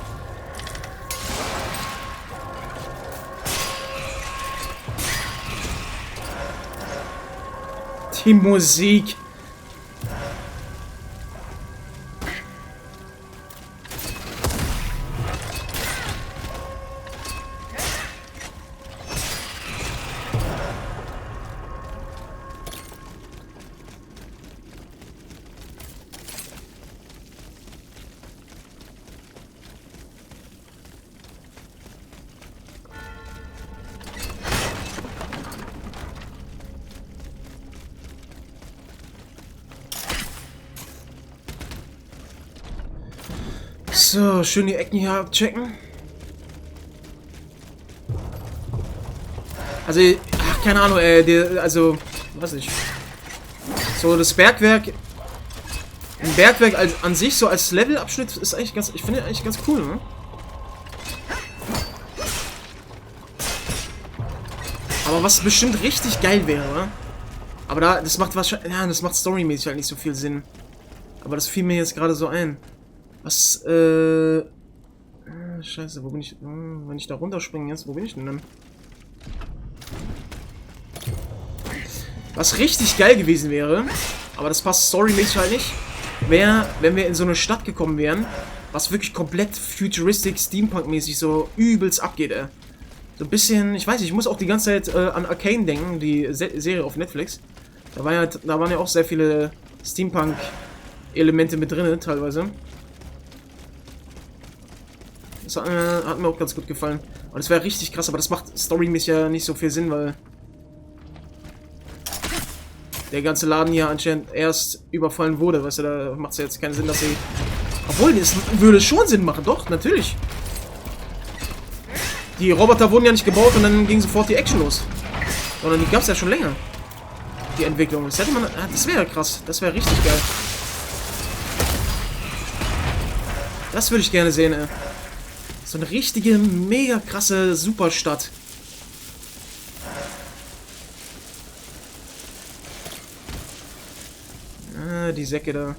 Die Musik. So, schön die Ecken hier abchecken. Also, ach, keine Ahnung, also, weiß ich. So, das Bergwerk. Ein Bergwerk an sich, so als Levelabschnitt, ist eigentlich ganz, ich finde eigentlich ganz cool, ne? Aber was bestimmt richtig geil wäre, aber das macht wahrscheinlich, ja, das macht storymäßig halt nicht so viel Sinn. Aber das fiel mir jetzt gerade so ein. Was, scheiße, wo bin ich? Wenn ich da runterspringe jetzt, wo bin ich denn dann? Was richtig geil gewesen wäre, aber das passt storymäßig halt nicht, wäre, wenn wir in so eine Stadt gekommen wären, was wirklich komplett futuristic, Steampunk-mäßig so übelst abgeht, So ein bisschen, ich weiß nicht, ich muss auch die ganze Zeit an Arcane denken, die Serie auf Netflix. Da waren ja auch sehr viele Steampunk-Elemente mit drin, teilweise. Das hat mir auch ganz gut gefallen. Und es wäre richtig krass, aber das macht storymäßig ja nicht so viel Sinn, weil der ganze Laden hier anscheinend erst überfallen wurde. Weißt du, da macht es ja jetzt keinen Sinn, dass sie... Obwohl, das würde schon Sinn machen, doch, natürlich. Die Roboter wurden ja nicht gebaut und dann ging sofort die Action los. Sondern die gab es ja schon länger. Die Entwicklung. Das hätte man... Das wäre krass. Das wäre richtig geil. Das würde ich gerne sehen, ey. So eine richtige, mega krasse Superstadt. Ah, die Säcke da.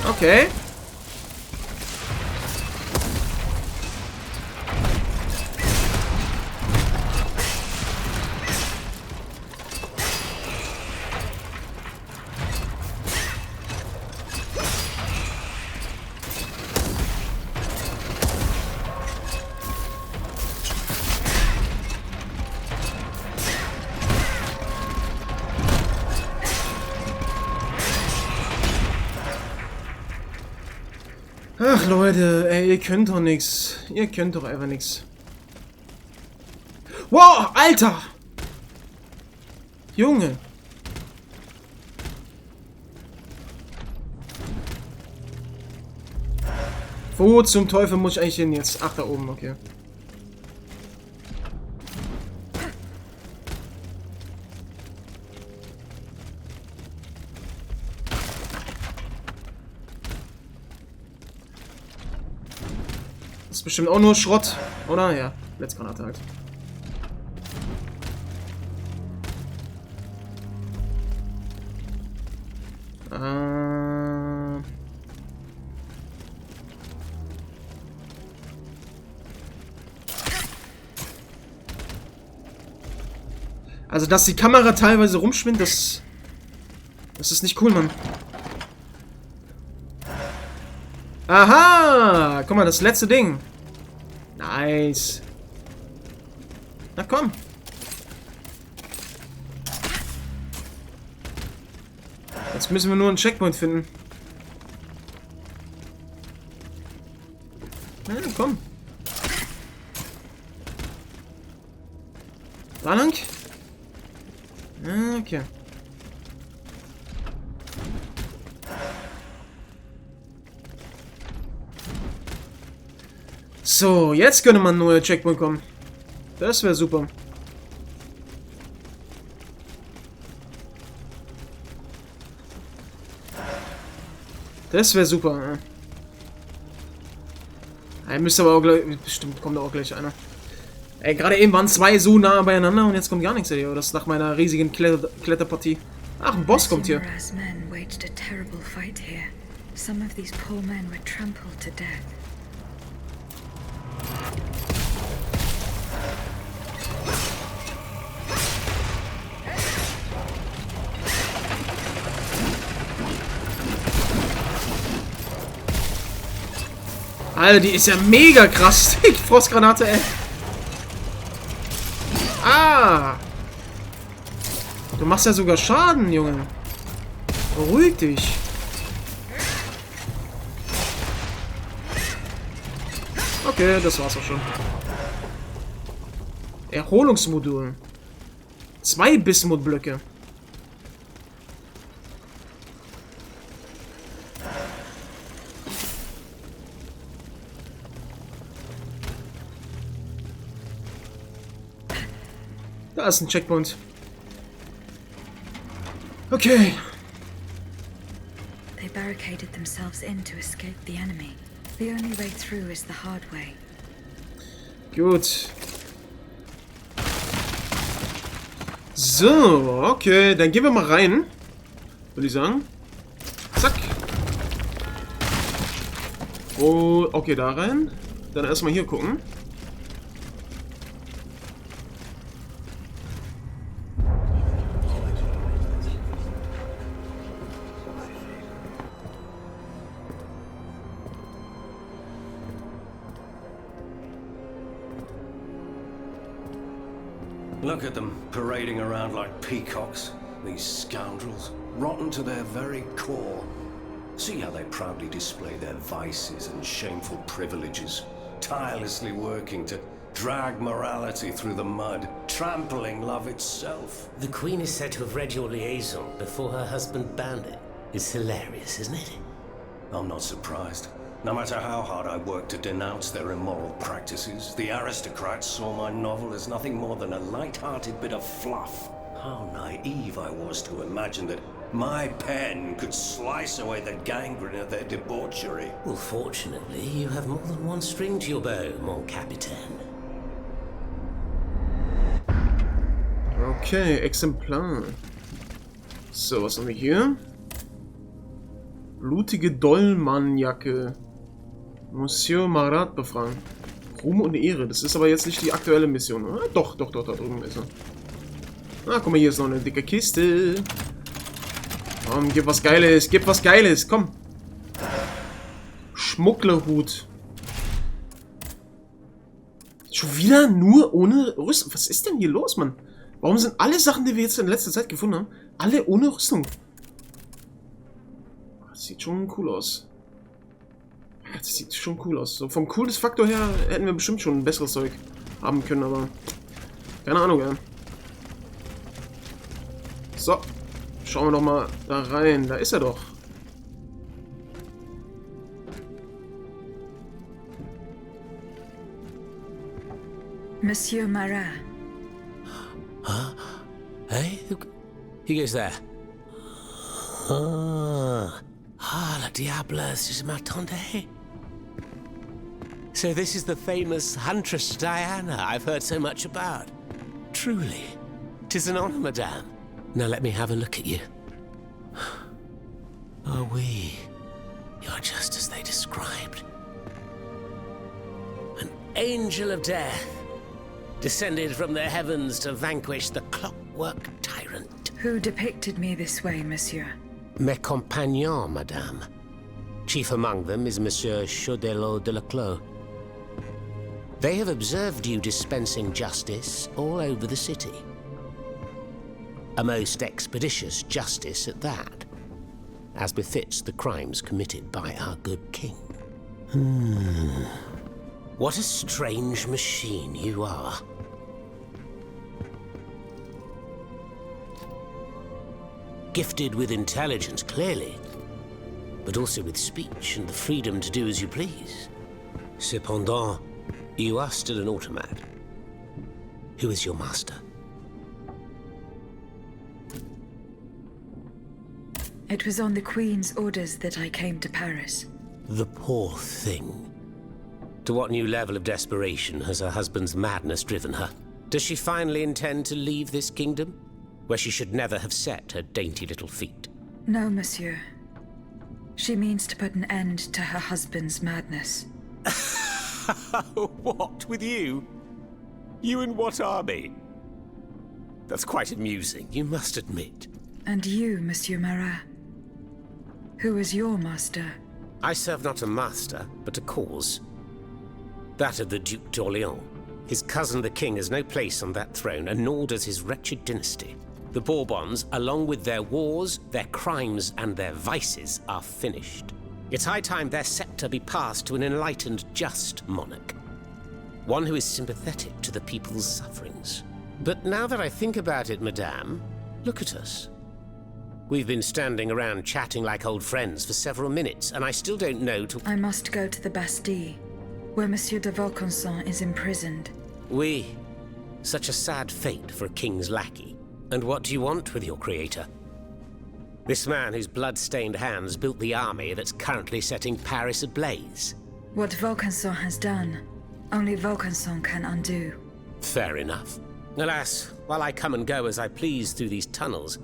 Okay. Ach Leute, ey, ihr könnt doch nix. Ihr könnt doch einfach nix. Wow, Alter! Junge. Wo zum Teufel muss ich eigentlich hin jetzt? Ach, da oben, okay. Das ist bestimmt auch nur Schrott, oder? Ja, Blitzgranate halt. Also, dass die Kamera teilweise rumschwindet, das ist nicht cool, Mann. Aha! Guck mal, das letzte Ding. Nice. Na komm. Jetzt müssen wir nur einen Checkpoint finden. Na, komm. Da lang? Okay. So, jetzt könnte man einen neuen Checkpoint kommen. Das wäre super. Das wäre super. Ja, müsste aber auch gleich... Bestimmt kommt da auch gleich einer. Ey, gerade eben waren zwei so nah beieinander und jetzt kommt gar nichts, ey. Das ist nach meiner riesigen Kletterpartie. Ach, ein Boss kommt hier. Alter, die ist ja mega krass. Die Frostgranate, ey. Ah! Du machst ja sogar Schaden, Junge. Beruhig dich. Okay, das war's auch schon. Erholungsmodul. 2 Bismut-Blöcke. Da ist ein Checkpoint. Okay. They barricaded themselves in to escape the enemy. The only way through is the hard way. Gut. So, okay, dann gehen wir mal rein. Würde ich sagen. Zack. Oh, okay, da rein. Dann erstmal hier gucken. Look at them, parading around like peacocks. These scoundrels, rotten to their very core. See how they proudly display their vices and shameful privileges, tirelessly working to drag morality through the mud, trampling love itself. The Queen is said to have read your liaison before her husband banned it. It's hilarious, isn't it? I'm not surprised. No matter how hard I work to denounce their immoral practices, the aristocrats saw my novel as nothing more than a light-hearted bit of fluff. How naive I was to imagine that my pen could slice away the gangrene of their debauchery. Well, fortunately, you have more than one string to your bow, mon capitaine. Okay, Exemplar. So, was haben wir hier? Blutige Dollmannjacke. Monsieur Marat befragen. Ruhm und Ehre. Das ist aber jetzt nicht die aktuelle Mission, oder? Doch, da drüben ist er. Ah, guck mal, hier ist noch eine dicke Kiste. Komm, gib was Geiles, komm. Schmugglerhut. Schon wieder nur ohne Rüstung. Was ist denn hier los, Mann? Warum sind alle Sachen, die wir jetzt in letzter Zeit gefunden haben, alle ohne Rüstung? Das sieht schon cool aus. Das sieht schon cool aus. So vom Coolness-Faktor her hätten wir bestimmt schon ein besseres Zeug haben können, aber keine Ahnung, ja. So, schauen wir doch mal da rein. Da ist er doch. Monsieur Marat. Huh? Hey? Who goes there? Le diable, c'est m'attendait. So this is the famous huntress Diana I've heard so much about. Truly, 'tis an honor, madame. Now let me have a look at you. Oh, oui. You're just as they described. An angel of death, descended from the heavens to vanquish the clockwork tyrant. Who depicted me this way, monsieur? Mes compagnons, madame. Chief among them is Monsieur Chaudelot de la Clos. They have observed you dispensing justice all over the city. A most expeditious justice at that, as befits the crimes committed by our good king. What a strange machine you are. Gifted with intelligence, clearly, but also with speech and the freedom to do as you please. Cependant, you are still an automat. Who is your master? It was on the Queen's orders that I came to Paris. The poor thing. To what new level of desperation has her husband's madness driven her? Does she finally intend to leave this kingdom, where she should never have set her dainty little feet? No, monsieur. She means to put an end to her husband's madness. What, with you? You in what army? That's quite amusing, you must admit. And you, Monsieur Marat? Who is your master? I serve not a master, but a cause. That of the Duc d'Orléans. His cousin the king has no place on that throne, and nor does his wretched dynasty. The Bourbons, along with their wars, their crimes, and their vices, are finished. It's high time their scepter be passed to an enlightened, just monarch. One who is sympathetic to the people's sufferings. But now that I think about it, madame, look at us. We've been standing around chatting like old friends for several minutes, and I still don't know to... I must go to the Bastille, where Monsieur de Vaucanson is imprisoned. Oui. Such a sad fate for a king's lackey. And what do you want with your creator? This man whose blood-stained hands built the army that's currently setting Paris ablaze. What Vaucanson has done, only Vaucanson can undo. Fair enough. Alas, while I come and go as I please through these tunnels,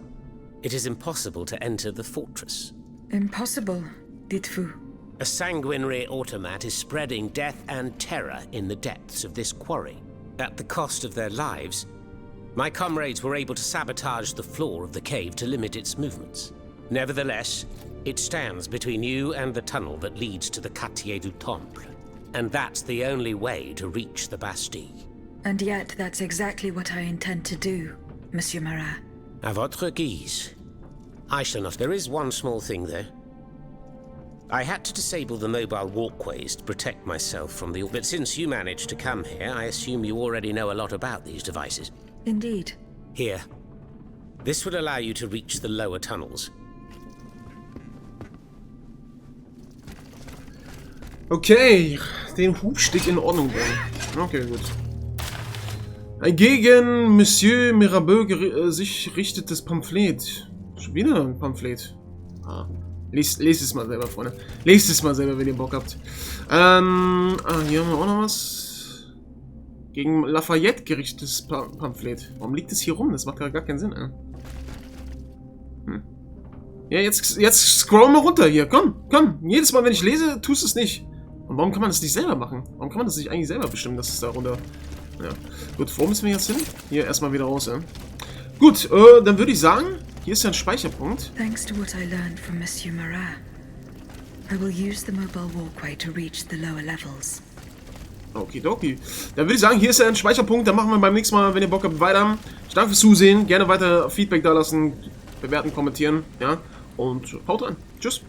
it is impossible to enter the fortress. Impossible, dites-vous? A sanguinary automat is spreading death and terror in the depths of this quarry. At the cost of their lives, my comrades were able to sabotage the floor of the cave to limit its movements. Nevertheless, it stands between you and the tunnel that leads to the Quartier du Temple. And that's the only way to reach the Bastille. And yet, that's exactly what I intend to do, Monsieur Marat. À votre guise. I shall not. There is one small thing, though. I had to disable the mobile walkways to protect myself from the... But since you managed to come here, I assume you already know a lot about these devices. Indeed. Here. This would allow you to reach the lower tunnels. Okay, den Hubstick in Ordnung bringen. Okay, gut. Gegen Monsieur Mirabeau sich richtet das Pamphlet. Schon wieder ein Pamphlet. Ah. Lest es mal selber, Freunde. Lest es mal selber, wenn ihr Bock habt. Hier haben wir auch noch was. Gegen Lafayette gerichtetes Pamphlet. Warum liegt es hier rum? Das macht gar keinen Sinn, ey. Ja, jetzt scroll mal runter hier. Komm. Jedes Mal, wenn ich lese, tust es nicht. Und warum kann man das nicht selber machen? Warum kann man das nicht eigentlich selber bestimmen, dass es da runter... Ja. Gut, wo müssen wir jetzt hin? Hier erstmal wieder raus, ja. Gut, dann würde ich sagen, hier ist ja ein Speicherpunkt. Thanks to what I learned from Monsieur Marat, I will use the mobile walkway to reach the lower levels. Okidoki. Dann würde ich sagen, hier ist ja ein Speicherpunkt. Dann machen wir beim nächsten Mal, wenn ihr Bock habt, weiter. Ich danke fürs Zusehen. Gerne weiter Feedback da lassen, bewerten, kommentieren. Ja. Und haut rein. Tschüss.